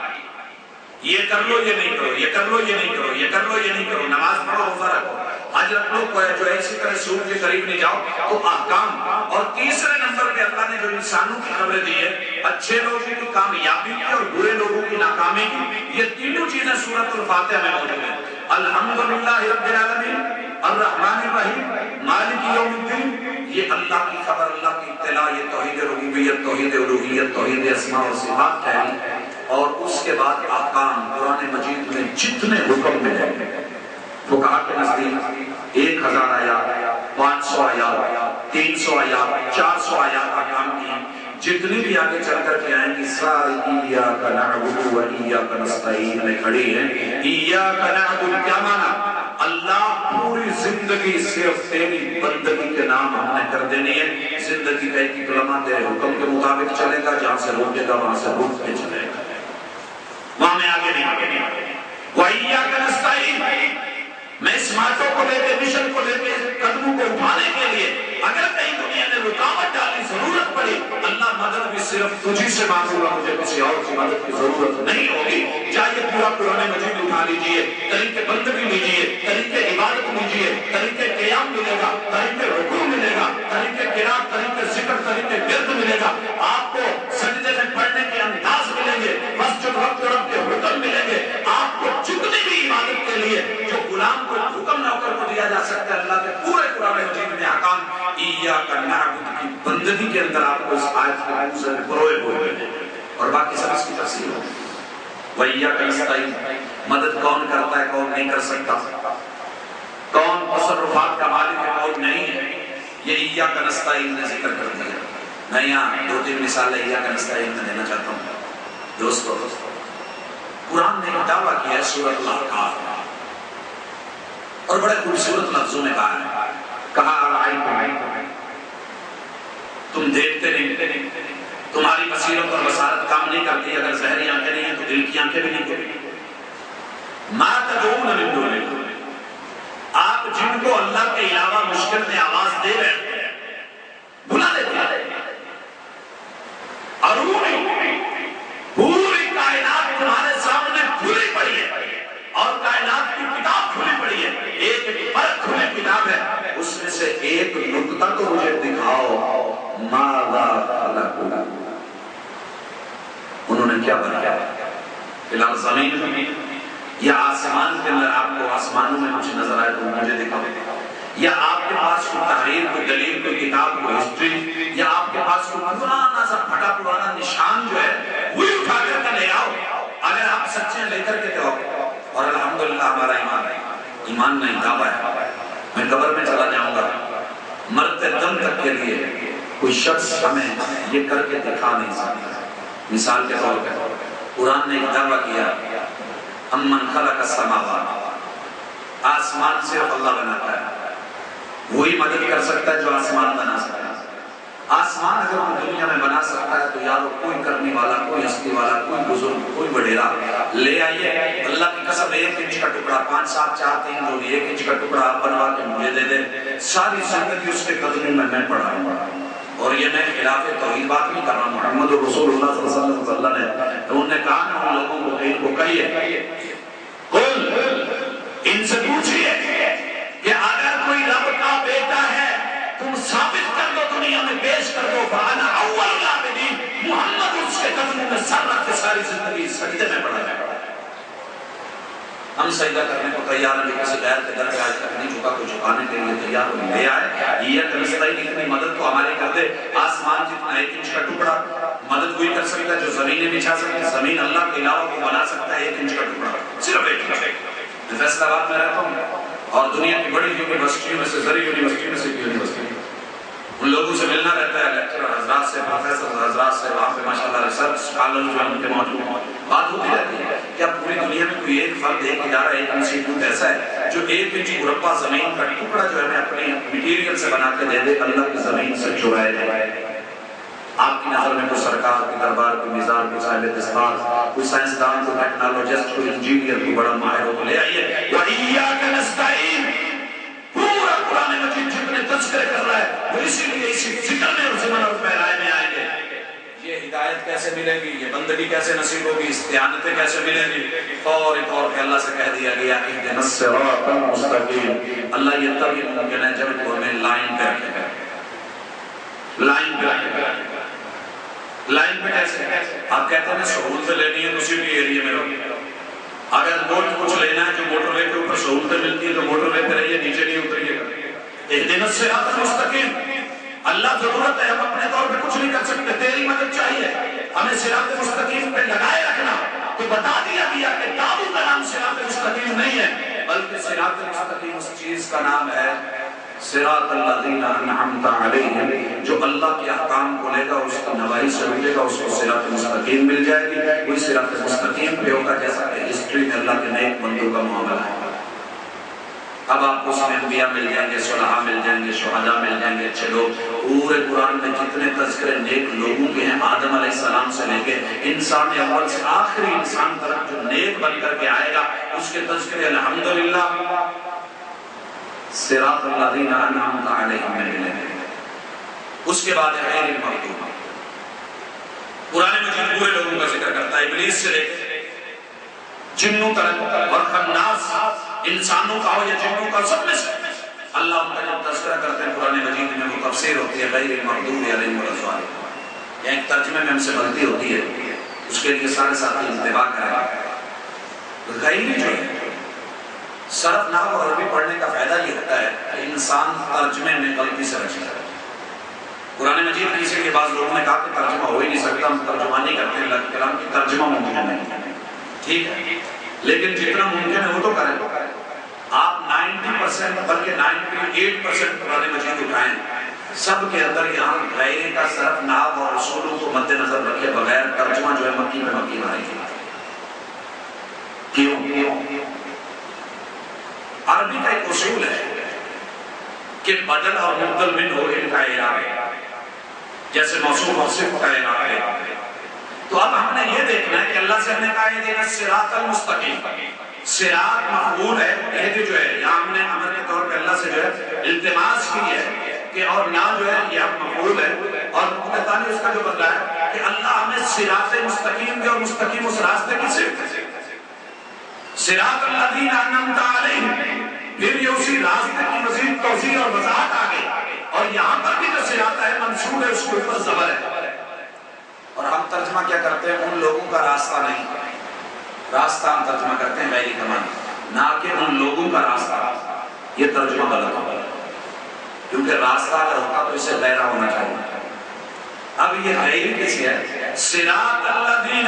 یہ کر لو یہ نہیں کرو یہ کر لو یہ نہیں کرو یہ کر لو یہ نہیں کرو نماز پڑھو روزہ رکھو حج رکھ لو جو اسی طرح سود کے قریب نہیں جاؤ تو احکام اور تیسرے نمبر پہ اللہ نے جو انسانوں کی خبریں دی ہے اچھے لوگوں کی کامیابی کی اور برے لوگوں کی ناکامی کی یہ تینوں چیزیں سورۃ الفاتحہ میں موجود ہیں الحمدللہ رب العالمین الرحمن الرحیم مالک یوم الدین یہ اللہ کی خبر اللہ کی اطلاع یہ توحید ربوبیت توحید الوہیت توحید اسماء و صفات ہے اور اس کے بعد احکام قرآن مجید میں جتنے حکم ملے فقہا کے نزدیک 1000 آیات 500 آیات 300 آیات 400 آیات احکام کی ہیں جتنی بھی آگے چل کر کے آئیں گی ساری ایاک نعبد و ایاک نستعین میں کھڑی ہیں ایاک نعبد کیا معنی اللہ پوری زندگی صرف تیری بندگی کے نام ہم نے کر دینی ہے زندگی کا ایک کلمہ تیرے حکم کے مطابق چلے گا جہاں سے روکے گا وہاں سے روک کے چلے گا وہاں میں آگے نہیں وَإِيَّاكَ نَسْتَعِينُ میں اس ماتوں کو لے کے مشن کو لے کے قدموں کو اٹھانے کے لیے اگر کہیں دنیا نے رکاوٹ ڈالی ضرورت پڑی اللہ مدد بھی صرف تجھی سے مانگوں گا مجھے کسی اور کی مدد کی ضرورت نہیں ہوگی چاہیے پورا قرآن مجید اٹھا لیجئے طریقے بندگی لیجئے طریقے عبادت لیجئے طریقے قیام ملے گا طریقے رکوع ملے گا طریقے قرات طریقے ذکر طریقے ورد ملے گا آپ کو سجدے میں پڑھنے کے انداز ملیں گے مسجد رب رب کے حکم ملیں گے آپ کو جتنی بھی عبادت کے لیے جو غلام کو حکم نوکر کو دیا جا سکتا ہے اللہ کے پورے قرآن مجید میں احکام ایاک نعبد کی بندگی کے اندر آپ کو اس آیت کے منہ سے پروئے ہوئے اور باقی سب اس کی تفصیل ہو وَإِيَّاكَ نَسْتَعِينُ مدد کون کرتا ہے کون نہیں کر سکتا کون تصرفات کا مالک ہے کون نہیں ہے یہ ایاک نستعین نے ذکر کر دیا میں یہاں 2-3 مثالیں ایاک نستعین میں دینا چاہتا ہوں دوستو قرآن نے ایک دعویٰ کیا ہے سورۃ الاحقاف اور بڑے خوبصورت لفظوں میں کہا ارائیتم تم دیکھتے نہیں تمہاری بصیرت اور بصارت کام نہیں کرتی اگر ظاہری آنکھیں نہیں ہیں تو دل کی آنکھیں بھی نہیں کرتی ما تدعون من دون اللہ آپ جن کو اللہ کے علاوہ مشکل میں آواز دے رہے ہیں بلا لیتے ہیں ارونی پوری کائنات تمہارے سامنے کھلی پڑی ہے اور کائنات کی کتاب کھلی پڑی ہے ایک فرق کھلی کتاب ہے اس میں سے ایک نقطہ تو مجھے دکھاؤ ماذا خلقوا انہوں نے کیا بنایا فی الحال زمین یا آسمان کے اندر آپ کو آسمانوں میں کچھ نظر آئے تو مجھے دکھاؤ یا آپ کے پاس کوئی تحریر کوئی دلیل کوئی کتاب کوئی ہسٹری یا آپ کے پاس کوئی پرانا سا پھٹا پرانا نشان جو ہے وہی اٹھا کر کے لے آؤ اگر آپ سچے لے کر کے جاؤ اور الحمدللہ ہمارا ایمان نہیں دعویٰ ہے میں قبر میں چلا جاؤں گا مرتے دم تک کے لیے کوئی شخص ہمیں یہ کر کے دکھا نہیں سکتا مثال کے طور پہ قرآن نے ایک دعویٰ کیا امن خلق السماوات آسمان صرف اللہ بناتا ہے وہی مدد کر سکتا ہے جو آسمان بنا سکتا ہے آسمان اگر کوئی دنیا میں بنا سکتا ہے تو یارو کوئی کرنے والا، کوئی ہستی والا، کوئی بزرگ، کوئی وڈیرا لے آئیے، اللہ کی قسم 1 انچ کا ٹکڑا 5 7 4 3 2 1 انچ کا ٹکڑا آپ بنوا کے مجھے دے دیں، ساری زندگی اس کے قدموں میں پڑا ہوں۔ اور یہ میں خلاف توحید بات نہیں کر رہا ہوں، محمد رسول اللہ صلی اللہ علیہ وسلم نے انہوں نے کہا نا ان لوگوں کو کہ ان کو کہیے، ان سے پوچھئے کہ اگر کوئی رب کا بیٹا ہے تم ثابت کر دو، دنیا میں پیش کر دو، فانا اول العابدین، محمد اس کے قدموں میں سر رکھ کے ساری زندگی سجدے میں پڑا ہے۔ ہم سجدہ کرنے کو تیار ہیں، کسی غیر کے در پہ آج تک نہیں جھکا، کوئی جھکانے کے لیے تیار ہو لے آئے، یہ کنستائی اتنی مدد تو ہماری کر دے، آسمان جتنا 1 انچ کا ٹکڑا مدد کوئی کر سکتا ہے جو زمینیں بچھا سکتا ہے، زمین اللہ کے علاوہ کو بنا سکتا ہے 1 انچ کا ٹکڑا، صرف 1 انچ۔ میں فیصلہ آباد میں رہتا ہوں اور دنیا کی بڑی یونیورسٹیوں میں سے زری یونیورسٹی میں سے ایک یونیورسٹی، ان لوگوں سے ملنا رہتا ہے، لیکچرر حضرات سے، پروفیسر حضرات سے، وہاں پہ ماشاءاللہ ریسرچ اسکالر جو ہیں ان کے موجود بات ہوتی رہتی ہے کہ اب پوری دنیا میں کوئی ایک فرد، ایک ادارہ، ایک انسٹیٹیوٹ ایسا ہے جو 1 انچ مربع زمین کا ٹکڑا جو ہے ہمیں اپنی مٹیریل سے بنا کے دے دے، اللہ کی زمین سے چرائے دے۔ آپ کی نظر میں کوئی سرکار، کوئی دربار، کوئی میزان، کوئی صاحب تسبیح، کوئی سائنسدان، کوئی ٹیکنالوجسٹ، کوئی انجینئر، کوئی بڑا ماہر ہو لے آئیے، وَإِيَّاكَ نَسْتَعِينُ، پورا قرآن مجید جتنے تذکرے کر رہا ہے وہ اسی لیے اسی ذکر میں اور زمن اور پہرائے میں آئیں گے۔ یہ ہدایت کیسے ملے گی، یہ بندگی کیسے نصیب ہوگی، استعانتیں کیسے ملیں گی؟ فوری طور پہ اللہ سے کہہ دیا گیا اهْدِنَا الصِّرَاطَ الْمُسْتَقِيمَ، اللہ یہ تب یہ ممکن ہے جب وہ ہمیں لائن پہ رکھے گا، لائن پہ رکھے گا۔ لائن پہ کیسے؟ آپ کہتے ہیں سہولتیں لینی ہے کسی بھی ایریے میں رہو، اگر ووٹ کچھ لینا ہے جو موٹر وے کے اوپر سہولتیں ملتی ہے تو موٹر وے پہ رہیے، نیچے نہیں اتریے گا۔ اهْدِنَا الصِّرَاطَ الْمُسْتَقِيمَ، اللہ ضرورت ہے، ہم اپنے طور پہ کچھ نہیں کر سکتے، تیری مدد چاہیے، ہمیں صراط مستقیم پہ لگائے رکھنا۔ تو بتا دیا گیا کہ تابو کا نام صراط مستقیم نہیں ہے، بلکہ صراط مستقیم اس چیز کا نام ہے صراط الذین انعمت علیہم، جو اللہ کے احکام کو لے گا، اس کی نواہی سے ملے گا، اس کو صراط مستقیم مل جائے گی، وہی صراط مستقیم پہ ہوگا جیسا کہ ہسٹری میں اللہ کے نیک بندوں کا معاملہ ہے۔ اب آپ کو اس میں انبیاء مل جائیں گے، صلحاء مل جائیں گے، شہداء مل جائیں گے، اچھے لوگ، پورے قرآن میں جتنے تذکرے نیک لوگوں کے ہیں، آدم علیہ السلام سے لے کے انسان اول سے آخری انسان تک جو نیک بن کر کے آئے گا، اس کے تذکرے الحمدللہ صراط الذین انعمت علیہم میں ملیں گے۔ اس کے بعد غیر المغضوب، قرآن مجید پورے لوگوں کا ذکر کرتا ہے، ابلیس سے لے کے جنوں تک اور خناس، انسانوں کا ہو یا جنوں کا، سب میں سے اللہ ان کا جب تذکرہ کرتے ہیں قرآن مجید میں، وہ تفسیر ہوتی ہے غیر المغضوب علیہم ولا الضالین، ایک ترجمے میں ہم سے غلطی ہوتی ہے، اس کے لیے سارے ساتھی انتباہ کریں۔ غیر جو ہے صرف نحو اور عربی پڑھنے کا فائدہ یہ ہوتا ہے کہ انسان ترجمے میں غلطی سے بچ جائے۔ قرآن مجید کی، اسی لیے بعض لوگوں نے کہا کہ ترجمہ ہو ہی نہیں سکتا، ہم ترجمہ نہیں کرتے ہیں، اللہ کے کلام کی ترجمہ ممکن نہیں، ٹھیک ہے، لیکن جتنا ممکن ہے وہ تو کریں۔ آپ 90% بلکہ 98% قرآن مجید اٹھائیں، سب کے اندر یہاں غیر کا صرف نحو اور اصولوں کو مد نظر رکھے بغیر ترجمہ جو ہے مکی پہ مکی بھائی کیوں؟ عربی کا ایک اصول ہے کہ بدل اور مبدل من ہو ان کا اعراب، جیسے موصوف اور صفت کا اعراب ہے۔ تو اب ہم نے یہ دیکھنا ہے کہ اللہ سے ہم نے کہا یہ دینا صراط المستقیم، صراط مفعول ہے، یہ جو ہے یہاں ہم نے امر کے طور پہ اللہ سے جو ہے التماس کی ہے کہ اور نہ جو ہے یہ مفعول ہے، اور مقتدانی اس کا جو بدلا ہے کہ اللہ ہمیں صراط مستقیم دے، اور مستقیم اس راستے کی صفت ہے، صراط الذین انعمت علیہم، پھر یہ اسی راستے کی مزید توضیح اور وضاحت آگئی، اور یہاں پر بھی جو صراط ہے منصوب ہے، اس کے اوپر زبر ہے، اور ہم ترجمہ کیا کرتے ہیں؟ ان لوگوں کا راستہ نہیں، راستہ ہم ترجمہ کرتے ہیں غیر کمان، نہ کہ ان لوگوں کا راستہ، یہ ترجمہ غلط ہوگا، کیونکہ راستہ اگر ہوتا تو اسے غیرہ ہونا چاہیے۔ اب یہ غیر کسی ہے، صراط الذین،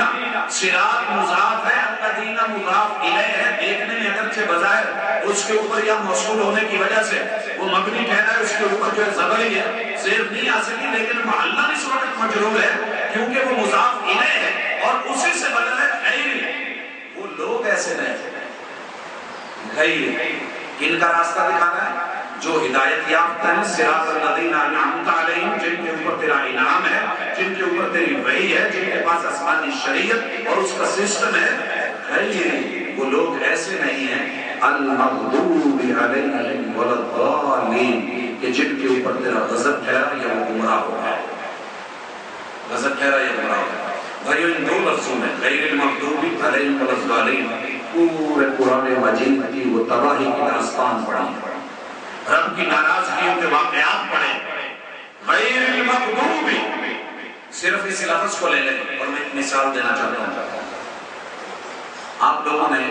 صراط مضاف ہے، الذین مضاف الیہ ہے، دیکھنے میں اگرچہ بظاہر اس کے اوپر یا موصول ہونے کی وجہ سے وہ مبنی ٹھہرا ہے، اس کے اوپر جو ہے زبر ہی ہے، صرف نہیں آ سکی، لیکن محلہ اس وقت مجرور ہے کیونکہ وہ مضاف الیہ ہے، اور اسی سے بدل ہے غیر۔ وہ لوگ ایسے نہیں، غیر کن کا راستہ دکھانا ہے؟ جو ہدایت یافتہ ہیں، صراط الذین انعمت علیہم، جن کے اوپر تیرا انعام ہے، جن کے اوپر تیری وحی ہے، جن کے پاس آسمانی شریعت اور اس کا سسٹم ہے، غیر وہ لوگ ایسے نہیں ہیں المغضوب علیہم ولا الضالین کہ جن کے اوپر تیرا غضب ٹھہرا یا وہ گمراہ ہو گئے، غضب ٹھہرا یا گمراہ ہو گئے۔ بھائیو ان دو لفظوں میں غیر المغضوب علیہم ولا الضالین پورے قرآن مجید کی وہ تباہی کی داستان پڑھی، رب کی ناراضگیوں کے واقعات پڑھے۔ غیر المغضوب صرف اس لفظ کو لے لیں اور میں ایک مثال دینا چاہتا ہوں۔ آپ لوگوں نے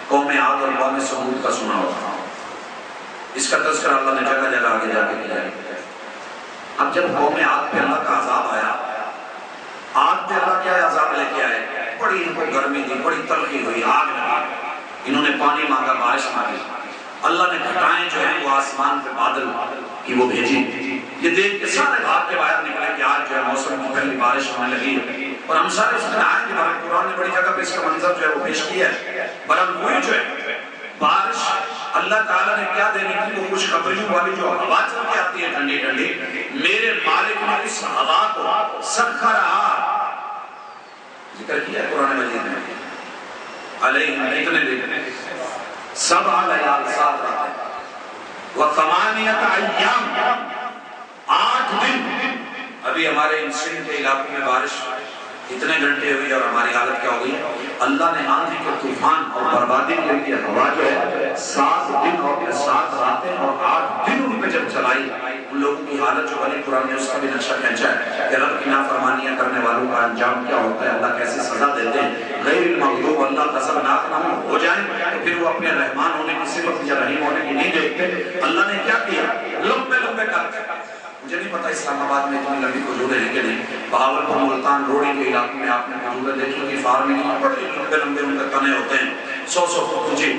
قوم عاد اور قوم سمود کا سنا ہوگا، اس کا تذکرہ اللہ نے جگہ جگہ آگے جا کے کیا ہے۔ اب جب قوم عاد پہ اللہ کا عذاب آیا، عاد پہ اللہ کیا عذاب لے کے آئے، بڑی ان کو گرمی دی، بڑی تلخی ہوئی، آگ لگی، انہوں نے پانی مانگا، بارش مانگی، اللہ نے گھٹائیں جو ہیں وہ آسمان پہ بادل کی وہ بھیجی، یہ دیکھ کے سارے بھاگ کے باہر نکلے کہ آج جو ہے موسم کی پہلی بارش ہونے لگی ہے، اور ہم سارے اس میں آئیں گے، قرآن نے بڑی جگہ پہ اس کا منظر جو ہے وہ پیش کیا ہے۔ برہم ہوئی جو ہے بارش اللہ تعالیٰ نے کیا دینی تھی، وہ خوش خبریوں والی جو ہوا چل کے آتی ہے ٹھنڈی ٹھنڈی، میرے مالک نے اس ہوا کو سخرا، ذکر کیا ہے قرآن مجید میں، علیہ اتنے دن سبع لیال، 7 راتیں، وثمانیۃ ایام، 8 دن۔ ابھی ہمارے ان سندھ کے علاقوں میں بارش اتنے گھنٹے ہوئی اور ہماری حالت کیا ہو گئی، اللہ نے آندھی کے طوفان اور بربادی کے لیے ہوا جو ہے 7 دن اور 7 راتیں اور 8 دن ان پہ جب چلائی، ان لوگوں کی حالت جو بنی، قرآن نے اس کا بھی نقشہ کھینچا ہے کہ رب کی نافرمانیاں کرنے والوں کا انجام کیا ہوتا ہے، اللہ کیسے سزا دیتے ہیں۔ غیر المغضوب، اللہ غضبناک نہ ہو جائیں تو پھر وہ اپنے رحمان ہونے کی صفت یا رحیم ہونے کی نہیں دیکھتے، اللہ نے کیا کیا، لمبے لمبے کرتے، مجھے نہیں پتا اسلام آباد میں اتنی لمبی کھجوریں ہیں کہ نہیں، بہاولپور ملتان روڑی کے علاقے میں آپ نے کھجوریں دیکھی کہ فارمنگ میں بڑے لمبے لمبے ان کے تنے ہوتے ہیں، 100 فٹ اونچے،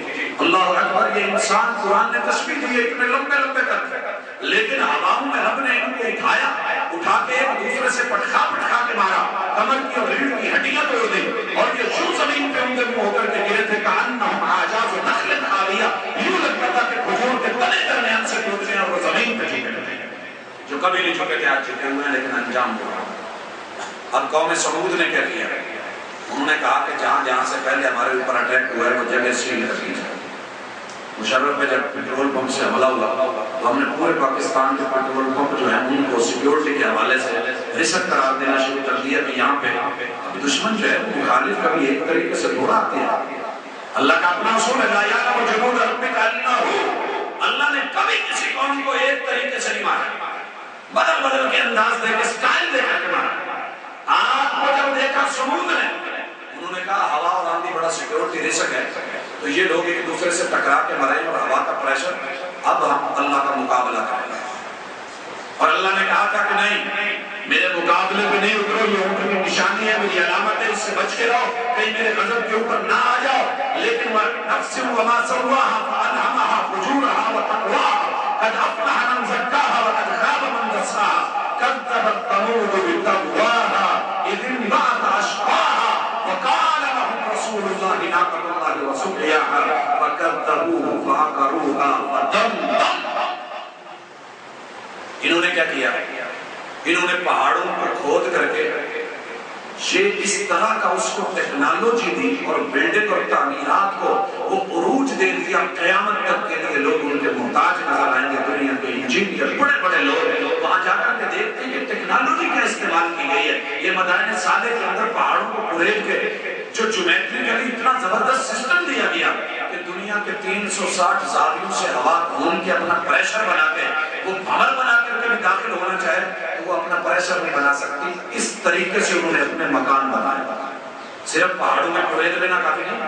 اللہ اکبر، یہ انسان قرآن نے تشبیہ دی ہے اتنے لمبے لمبے کرتے، لیکن ہواؤں میں رب نے ان کو اٹھایا، اٹھا کے ایک دوسرے سے پٹخا پٹخا کے مارا، کمر کی اور ریڑھ کی ہڈیاں توڑ دی، اور یہ شو زمین پہ ان کے منہ ہو کر کے گرے تھے، کأنہم اعجاز نخل خاویہ، یوں لگتا تھا کہ کھجور کے تنے درمیان سے ٹوٹ گئے اور وہ زمین پہ جھکے تھے، جو کبھی نہیں جھکے تھے آج جھکے ہوئے ہیں، لیکن انجام ہوا۔ اب قوم سمود نے کیا کیا، انہوں نے کہا کہ جہاں جہاں سے پہلے ہمارے اوپر اٹیک ہوا ہے وہ جگہ سیل کر دی جائے۔ مشرف پہ جب پیٹرول پمپ سے حملہ ہوا تو ہم نے پورے پاکستان کے پیٹرول پمپ جو ہیں ان کو سیکیورٹی کے حوالے سے رسک قرار دینا شروع کر دیا کہ یہاں پہ دشمن جو ہے مخالف کبھی ایک طریقے سے تھوڑا آتے ہیں، اللہ کا اپنا اصول ہے، لا یعلم جنود ربک الا هو، اللہ نے کبھی کسی قوم کو ایک طریقے سے نہیں مارا، بدل بدل کے انداز دے کے سٹائل دے کر کے مارا۔ آج کو جب دیکھا سمود نے، انہوں نے کہا ہوا اور آندھی بڑا سیکیورٹی رسک ہے، تو یہ لوگ ایک دوسرے سے ٹکرا کے مریں اور ہوا کا پریشر، اب ہم اللہ کا مقابلہ کریں گے۔ اور اللہ نے کہا تھا کہ نہیں، میرے مقابلے پہ نہیں اترو، یہ اونٹ کی نشانی ہے، میری علامت ہے، اس سے بچ کے رہو، کہیں میرے غضب کے اوپر نہ آ جاؤ۔ لیکن نفس وما سواها فألهمها فجورها وتقواها قد أفلح من زكاها وقد خاب من دساها كذبت ثمود بطغواها إذ انبعث أشقاها وقال لهم رسول الله ناقة الله وسقياها فكذبوه فعقروها فدمدم۔ انہوں نے کیا کیا، انہوں نے پہاڑوں کو کھود کر کے یہ اس طرح کا اس کو ٹیکنالوجی دی اور بلڈنگ اور تعمیرات کو وہ عروج دے دیا، قیامت تک کے لیے لوگ ان کے محتاج نظر آئیں گے، دنیا کے انجینئر بڑے بڑے لوگ وہاں جا کر کے دیکھتے ہیں کہ ٹیکنالوجی کیا استعمال کی گئی ہے۔ یہ مدائن صالح کے اندر پہاڑوں کو کھرید کے جو جیومیٹریکلی اتنا زبردست سسٹم دیا گیا کہ دنیا کے 360 زاویوں سے ہوا گھوم کے اپنا پریشر بناتے ہیں، وہ بھنور بنا کر کے بھی داخل ہونا چاہے تو وہ اپنا پریشر نہیں بنا سکتی، اس طریقے سے انہوں نے اپنے مکان بنائے۔ صرف پہاڑوں میں کھرید لینا کافی نہیں،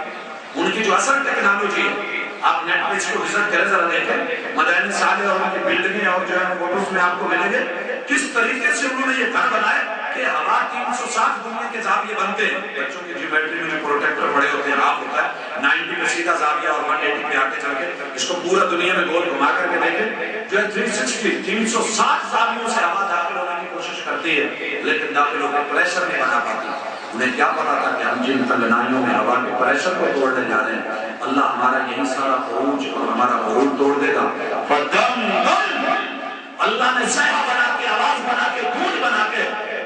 ان کی جو اصل ٹیکنالوجی ہے، آپ نیٹ پہ اس کو وزٹ کریں، ذرا دیکھیں مدائن صالح اور ان کی بلڈنگیں اور جو ہے فوٹوز میں آپ کو ملیں گے کس طریقے سے انہوں نے یہ گھر بنائے کہ ہوا 360 دنیا کے زاویے بنتے ہیں۔ بچوں کی جیومیٹری میں جو پروٹیکٹر بڑے ہوتے ہیں، آپ ہوتا ہے 90 پہ سیدھا زاویہ اور 180 پہ آگے چل کے اس کو پورا دنیا میں گول گھما کر کے دیکھیں، جو ہے 360 زاویوں سے ہوا داخل ہونے کی کوشش کرتی ہے، لیکن داخل ہو کے پریشر نہیں بنا پاتی۔ انہیں کیا پتا تھا کہ ہم جن تنگنائیوں میں ہوا کے پریشر کو توڑنے جا رہے ہیں، اللہ ہمارا یہی سارا عروج اور ہمارا غرور توڑ دے گا۔ اللہ نے صیحہ بنا کے، آواز بنا کے، گونج بنا کے،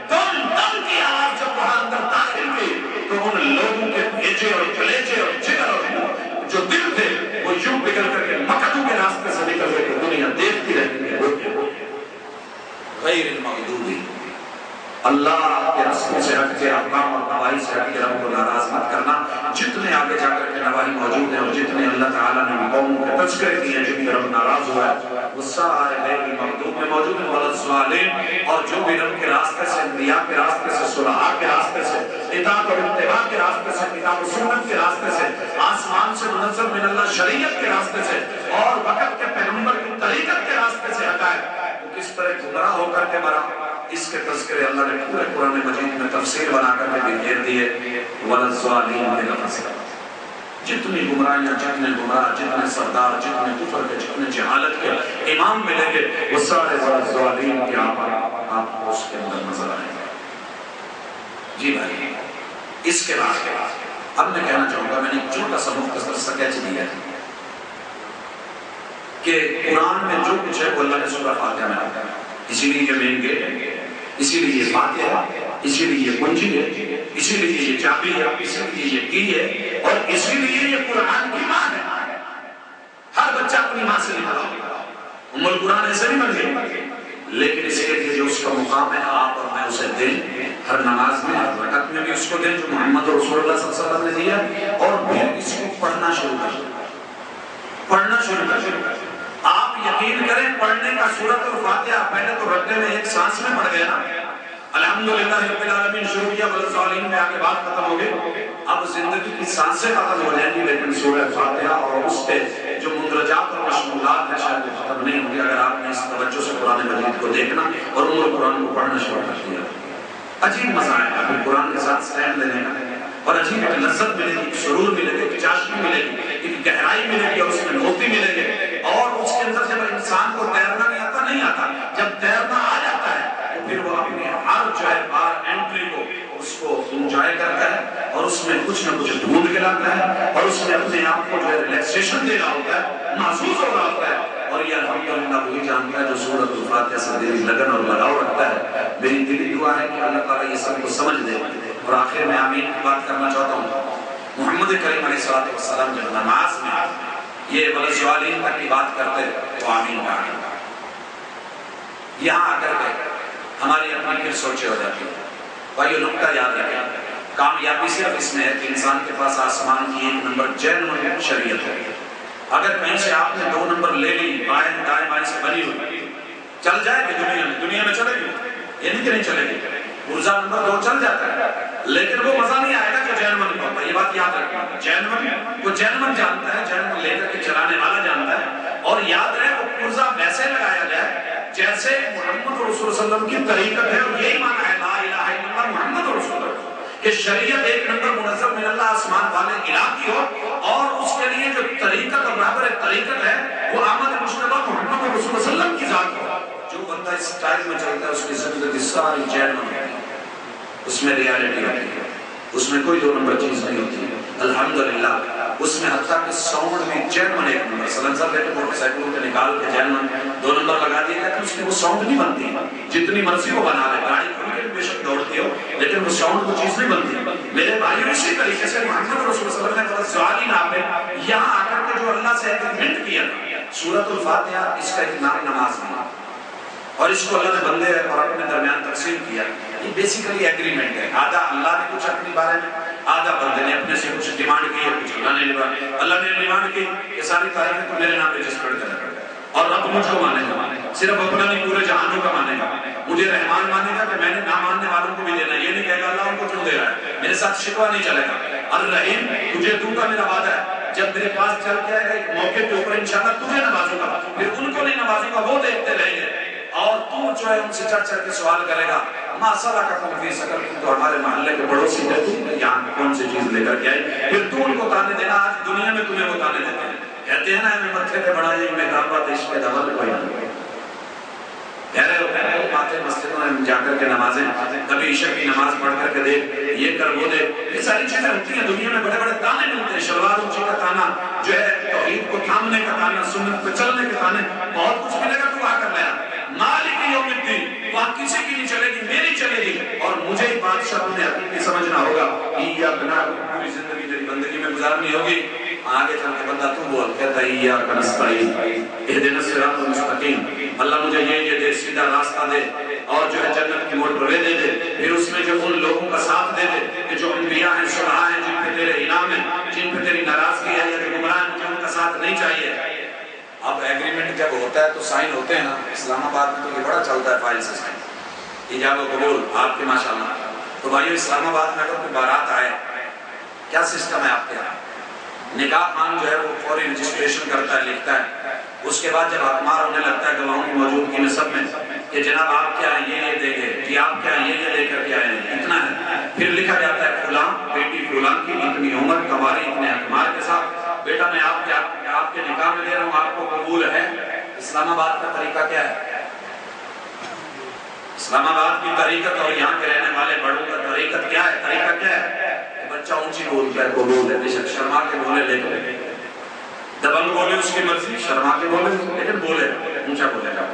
دم دم کی آواز جب وہاں اندر داخل کی تو ان لوگوں کے بھیجے اور کلیجے اور جگر اور جو دل تھے وہ یوں پگھل کر کے مقدو کے راستے سے نکل گئے کہ دنیا دیکھتی رہتی ہے غیر المغضوب اللہ کے رسول سے ہٹ کے، احکام اور نواہی سے ہٹ کے رب کو ناراض مت کرنا۔ جتنے آگے جا کر کے نواہی موجود ہیں اور جتنے اللہ تعالیٰ نے قوموں کے تذکرے کیے ہیں جن کے رب ناراض ہوا ہے وہ سارے غیر المغضوب میں موجود ہیں، ولا الضالین، اور جو بھی رب کے راستے سے، انبیاء کے راستے سے، صلحاء کے راستے سے، اطاعت اور اتباع کے راستے سے، کتاب و سنت کے راستے سے، آسمان سے منزل من اللہ شریعت کے راستے سے اور وقت کے پیغمبر کی طریقت کے راستے سے ہٹائے، وہ کس طرح گمراہ ہو کر کے مرا، اس کے تذکرے اللہ نے پورے قرآن مجید میں تفسیر بنا کر کے گھیر دیے۔ وَلَا الظَّالِمِينَ کے لفظ کا جتنی گمراہیاں، جتنے گمراہ، جتنے سردار، جتنے کفر کے، جتنے جہالت کے امام ملیں گے وہ سارے وَلَا الظَّالِمِينَ کے آپ کو اس کے اندر نظر آئیں گے۔ جی بھائی، اس کے بعد اب میں کہنا چاہوں گا، میں نے ایک چھوٹا سا مختصر سکیچ دیا ہے کہ قرآن میں جو کچھ ہے وہ اللہ نے سورہ فاتحہ میں رکھا ہے، اسی لیے یہ مین گیٹ ہے، اسی لیے یہ فاتحہ ہے، اسی لیے یہ کنجی ہے، اسی لیے یہ چابی ہے، اسی لیے یہ کی ہے، اور اسی لیے یہ قرآن کی ماں ہے۔ ہر بچہ اپنی ماں سے نکلا ام القرآن ایسے نہیں بن گئی، لیکن اس کے لیے جو اس کا مقام ہے آپ اور میں اسے دیں، ہر نماز میں، ہر رکعت میں بھی اس کو دیں جو محمد رسول اللہ صلی اللہ علیہ وسلم نے دیا، اور پھر اس کو پڑھنا شروع کر، پڑھنا شروع کر۔ آپ یقین کریں پڑھنے کا سورۃ الفاتحہ پہلے تو رٹنے میں ایک سانس میں پڑھ گیا نا، الحمدللہ رب العالمین شروع کیا، وَلَا میں آگے بات ختم ہو گئی، اب زندگی کی سانسیں ختم ہو جائیں گی، لیکن سورہ فاتحہ اور اس کے جو مندرجات اور مشمولات ہیں شاید وہ ختم نہیں ہوں گے اگر آپ نے اس توجہ سے قرآن مجید کو دیکھنا اور عمر قرآن کو پڑھنا شروع کر دیا۔ عجیب مزہ آئے گا پھر قرآن کے ساتھ سٹینڈ لینے کا، اور عجیب ایک لذت ملے گی، ایک سرور ملے گی، ایک چاشنی ملے گی، ایک گہرائی ملے گی، اور اس میں موتی ملے گی، اور اس کے اندر جب انسان کو تیرنا نہیں آتا، جب تیرنا آ جاتا ہے تو پھر وہ اپنے ہر جو ہے بار انٹری کو اس کو انجوائے کرتا ہے اور اس میں کچھ نہ کچھ ڈھونڈ کے لاتا ہے اور اس میں اپنے آپ کو جو ہے ریلیکسیشن دے رہا ہوتا ہے، محسوس ہو رہا ہوتا ہے، اور یہ الحمدللہ وہی جانتا ہے جو سورۃ الفاتحہ سے دلی لگن اور لگاؤ رکھتا ہے۔ میری دلی دعا ہے کہ اللہ تعالیٰ یہ سب کو سمجھ دے، اور آخر میں آمین کی بات کرنا چاہتا ہوں۔ محمد کریم علیہ السلام جب نماز میں یہ وَلَا تک کی بات کرتے تو آمین کہا، یہاں آ کر کے ہماری اپنی پھر سوچے ہو جاتی ہے۔ بھائیو نکتہ یاد رکھیں، کامیابی صرف اس میں ہے کہ انسان کے پاس آسمان کی ایک نمبر جینوئن شریعت ہے۔ اگر کہیں سے آپ نے 2 نمبر لے لی، بائیں دائیں بائیں سے بنی ہوئی، چل جائے گی دنیا میں چلے گی، یہ نہیں کہ نہیں چلے گی، پرزہ نمبر 2 چل جاتا ہے، لیکن وہ مزہ نہیں آئے گا جو جینوئن ہوتا ہے، یہ بات یاد رکھیں۔ جینوئن کو جینوئن جانتا ہے، جینوئن لے کر کے چلانے والا جانتا ہے، اور یاد رہے وہ پرزہ ویسے لگایا جائے جیسے محمد رسول صلی اللہ علیہ وسلم کی طریقت ہے، اور یہی معنی ہے لا الہ الا اللہ محمد رسول اللہ، کہ شریعت ایک نمبر منظم من اللہ آسمان والے الہ کی ہو، اور اس کے لیے جو طریقت اور رہبر طریقت ہے وہ احمد مصطفیٰ محمد رسول اللہ صلی اللہ علیہ وسلم کی ذات ہو۔ جو بندہ اس سٹائل میں چلتا ہے اس کی زندگی ساری جینوئن ہوتی ہے، اس میں ریالٹی ہوتی ہے، اس میں کوئی 2 نمبر چیز نہیں ہوتی ہے، الحمدللہ۔ اس میں حتیٰ کہ ساؤنڈ بھی جینوئن ایک نمبر، سلنسر لیتے موٹر سائیکلوں کے نکال کے جینوئن 2 نمبر لگا دیا گیا، اس میں وہ ساؤنڈ نہیں بنتی، جتنی مرضی وہ بنا لے، گاڑی کھل کے بے شک دوڑتی ہو لیکن وہ ساؤنڈ کو چیز نہیں بنتی۔ میرے بھائیو اسی طریقے سے محمد رسول صلی اللہ علیہ وسلم نے یہاں آ کر کے جو اللہ سے ایگریمنٹ کیا سورۃ الفاتحہ، اس کا ایک نام نماز میں، اور اس کو اللہ نے بندے اور اپنے درمیان تقسیم کیا، یہ بیسیکلی ایگریمنٹ ہے، آدھا اللہ نے کچھ اپنی بارے میں، آدھا بندے نے اپنے سے کچھ ڈیمانڈ کی ہے، کچھ اللہ نے ڈیمانڈ کی کہ ساری تعریفیں تو میرے نام رجسٹرڈ کرے گا، اور رب مجھ کو مانے گا، صرف اپنا نہیں پورے جہانوں کا مانے گا، مجھے رحمان مانے گا کہ میں نے نہ ماننے والوں کو بھی دینا، یہ نہیں کہے گا اللہ ان کو کیوں دے رہا ہے، میرے ساتھ شکوہ نہیں چلے گا، الرحیم تجھے دوں گا میرا وعدہ ہے، جب میرے پاس چل کے آئے گا ایک موقع کے اوپر انشاءاللہ تجھے نوازوں گا، پھر ان کو نہیں نوازوں گا، وہ دیکھتے رہیں گے، اور تو جو ہے ان سے چڑھ چڑھ کے سوال کرے گا، ما سلککم فی سقر، تم تو ہمارے محلے کے پڑوسی تھے، تم یہاں کون سی چیز لے کر کے آئے، پھر تو ان کو تانے دینا، آج دنیا میں تمہیں وہ تانے دیتے ہیں، کہتے ہیں نا ہمیں متھے پہ بڑھائے میں دعوت عشق دول کوئی نہیں، کہہ رہے ہو باتیں مسجدوں میں جا کر کے نمازیں، کبھی عشاء کی نماز پڑھ کر کے دیکھ، یہ کر وہ دیکھ، یہ ساری چیزیں ہوتی ہیں، دنیا میں بڑے بڑے تانے ملتے ہیں، شلوار اونچی کا تانا جو ہے توحید کو تھامنے کا تانا، سنت پہ چلنے کے تانے، بہت کچھ ملے گا تو آ کر لیا، ما ایاک نعبد، پوری زندگی تیری بندگی میں گزارنی ہوگی، آگے چل کے بندہ تو بول کہتا ہے ایاک نستعین اہدنا الصراط المستقیم، اللہ مجھے یہ دے، سیدھا راستہ دے، اور جو ہے جنت کی موٹر وے دے دے، پھر اس میں جو ان لوگوں کا ساتھ دے دے کہ جو انبیاء ہیں، شہداء ہیں، جن پہ تیرے انعام ہیں، جن پہ تیری ناراضگی ہے یا جو گمراہ ہیں، مجھے ان کا ساتھ نہیں چاہیے۔ اب ایگریمنٹ جب ہوتا ہے تو سائن ہوتے ہیں نا، اسلام آباد میں تو یہ بڑا چلتا ہے فائل سے سائن، ایجاب و قبول آپ کے ماشاءاللہ۔ تو بھائیو اسلام آباد میں اگر کوئی بارات آئے، کیا سسٹم ہے آپ کے یہاں؟ نکاح خان جو ہے وہ فوری رجسٹریشن کرتا ہے، لکھتا ہے، اس کے بعد جب اقمار ہونے لگتا ہے گواہوں کی موجودگی میں سب میں کہ جناب آپ کیا ہیں یہ دیں گے، جی آپ کیا ہیں یہ دے کر کے آئے ہیں، اتنا ہے، پھر لکھا جاتا ہے فلاں بیٹی فلاں کی اتنی عمر کماری اتنے اقمار کے ساتھ، بیٹا میں آپ کے نکاح میں دے رہا ہوں، آپ کو قبول ہے۔ اسلام آباد کا طریقہ کیا ہے؟ اسلام آباد کی طریقت اور یہاں کے رہنے والے بڑوں کا طریقت کیا ہے؟ طریقہ کیا ہے؟ بچہ اونچی بولتا ہے قبول ہے، بے شک شرما کے بولے، لیکن دبنگ بولے اس کی مرضی، شرما کے بولے لیکن بولے، اونچا بولے گا۔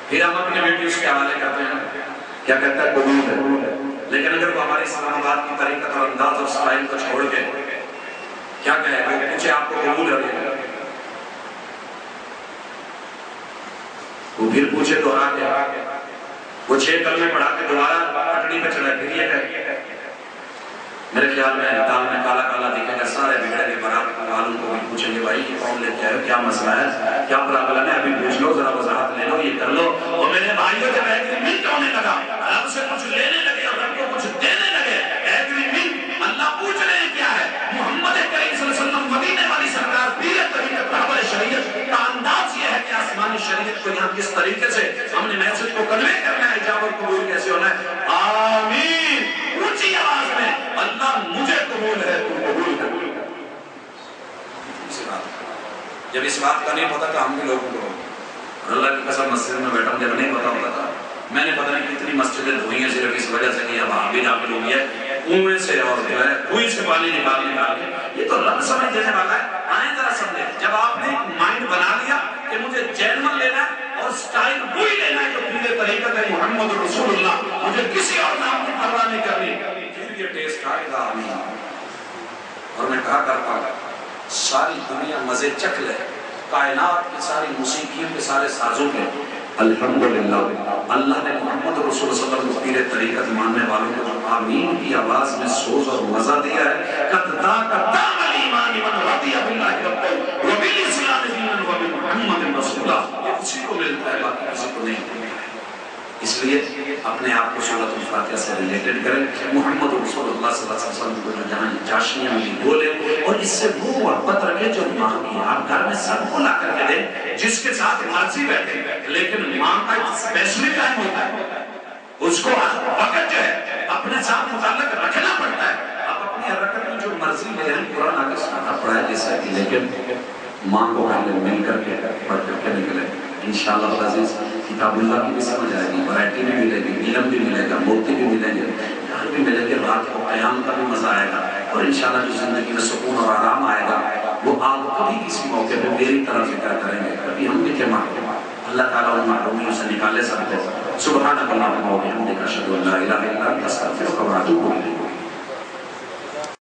پھر ہم اپنے بیٹی اس کے حوالے کرتے ہیں، کیا کہتا ہے قبول ہے، لیکن اگر وہ ہماری اسلام آباد کی طریقت اور انداز اور سٹائل کو چھوڑ کے کیا کہے گا، پوچھے آپ کو قبول ہے، وہ پھر پوچھے دوہرا کے، وہ 6 کلمے پڑھا کے دوبارہ پٹڑی پہ چڑھے، پھر یہ کہے میرے خیال میں دال میں کالا کالا دکھے گا، سارے بگڑے کے برات والوں کو بھی پوچھیں گے بھائی یہ کون لے کے آئے، کیا مسئلہ ہے، کیا پرابلم ہے، ابھی پوچھ لو، ذرا وضاحت لے لو، یہ کر لو۔ اور میرے بھائیوں جب ایگریمنٹ ہونے لگا، رب سے کچھ لینے لگے اور رب کو کچھ دینے لگے، ایگریمنٹ اللہ پوچھ رہے ہیں کیا ہے، محمد کریم صلی اللہ علیہ وسلم مدینے والی سرکار پیر طریقت رہبر شریعت کا انداز یہ ہے کہ آسمانی شریعت کو یہاں کس طریقے سے ہم نے میسج کو کنوے کرنا ہے، اجابت قبول کیسے ہونا ہے، آمین اونچی آواز میں، اللہ مجھے قبول ہے تو قبول ہے۔ جب اس بات کا نہیں پتا تو ہم بھی لوگوں کو، اللہ کی قسم مسجد میں بیٹھا ہوں جب نہیں پتا ہوتا تھا، میں نے پتہ نہیں کتنی مسجدیں دھوئی ہیں صرف اس وجہ سے کہ اب آپ بھی داخل ہو گیا کنویں سے اور جو ہے کنویں سے پانی نکال کے، یہ تو رب سمجھ دینے والا ہے۔ آئیں ذرا سمجھیں، جب آپ نے مائنڈ بنا لیا کہ مجھے جینون لینا ہے اور سٹائل وہی لینا ہے جو پورے طریقت ہے محمد رسول اللہ، مجھے کسی اور نام کی پرواہ نہیں کرنی، پھر یہ ٹیسٹ آئے گا آمین۔ اور میں کہا کرتا گا ساری دنیا مزے چکھ لے، کائنات کی ساری موسیقیوں کے سارے سازوں کے، الحمدللہ اللہ نے محمد رسول صلی اللہ علیہ وسلم پیر طریقت ماننے والوں کو جو آمین کی آواز میں سوز اور مزہ دیا ہے، قد ذاق طعم الایمان من رضی باللہ ربا وبالاسلام دینا وبمحمد رسولا، یہ اسی کو ملتا ہے، باقی کسی کو نہیں۔ اس لیے اپنے آپ کو سورۃ الفاتحہ سے ریلیٹڈ کریں، محمد رسول اللہ صلی اللہ علیہ وسلم کو جو جہاں چاشنیاں ملی بولے، اور اس سے وہ محبت رکھے جو ماں کی، آپ گھر میں سب کو لا کر کے دیں جس کے ساتھ مرضی بیٹھے، لیکن ماں کا اسپیشلی ٹائم ہوتا ہے، اس کو وقت جو ہے اپنے ساتھ متعلق رکھنا پڑتا ہے۔ آپ اپنی حرکت میں جو مرضی لے ہیں، قرآن آگے سنانا پڑا ہے جیسا کہ، لیکن ماں کو پہلے مل کر کے پڑھ کر کے نکلے، انشاءاللہ عزیز کتاب اللہ کی بھی سمجھ آئے گی، ورائٹی بھی ملے گی، علم بھی ملے گا، موتی بھی ملیں گے، گھر بھی ملیں گے، رات کو قیام کا بھی مزہ آئے گا، اور انشاءاللہ جو زندگی میں سکون اور آرام آئے گا وہ آپ کبھی کسی موقع پہ میری طرح ذکر کریں گے، کبھی ہم بھی تھے محروم، اللہ تعالیٰ ان محرومیوں سے نکالے سب کو۔ سبحانک اللہم و بحمدک اشہد ان لا الہ الا انت استغفرک و اتوب الیک۔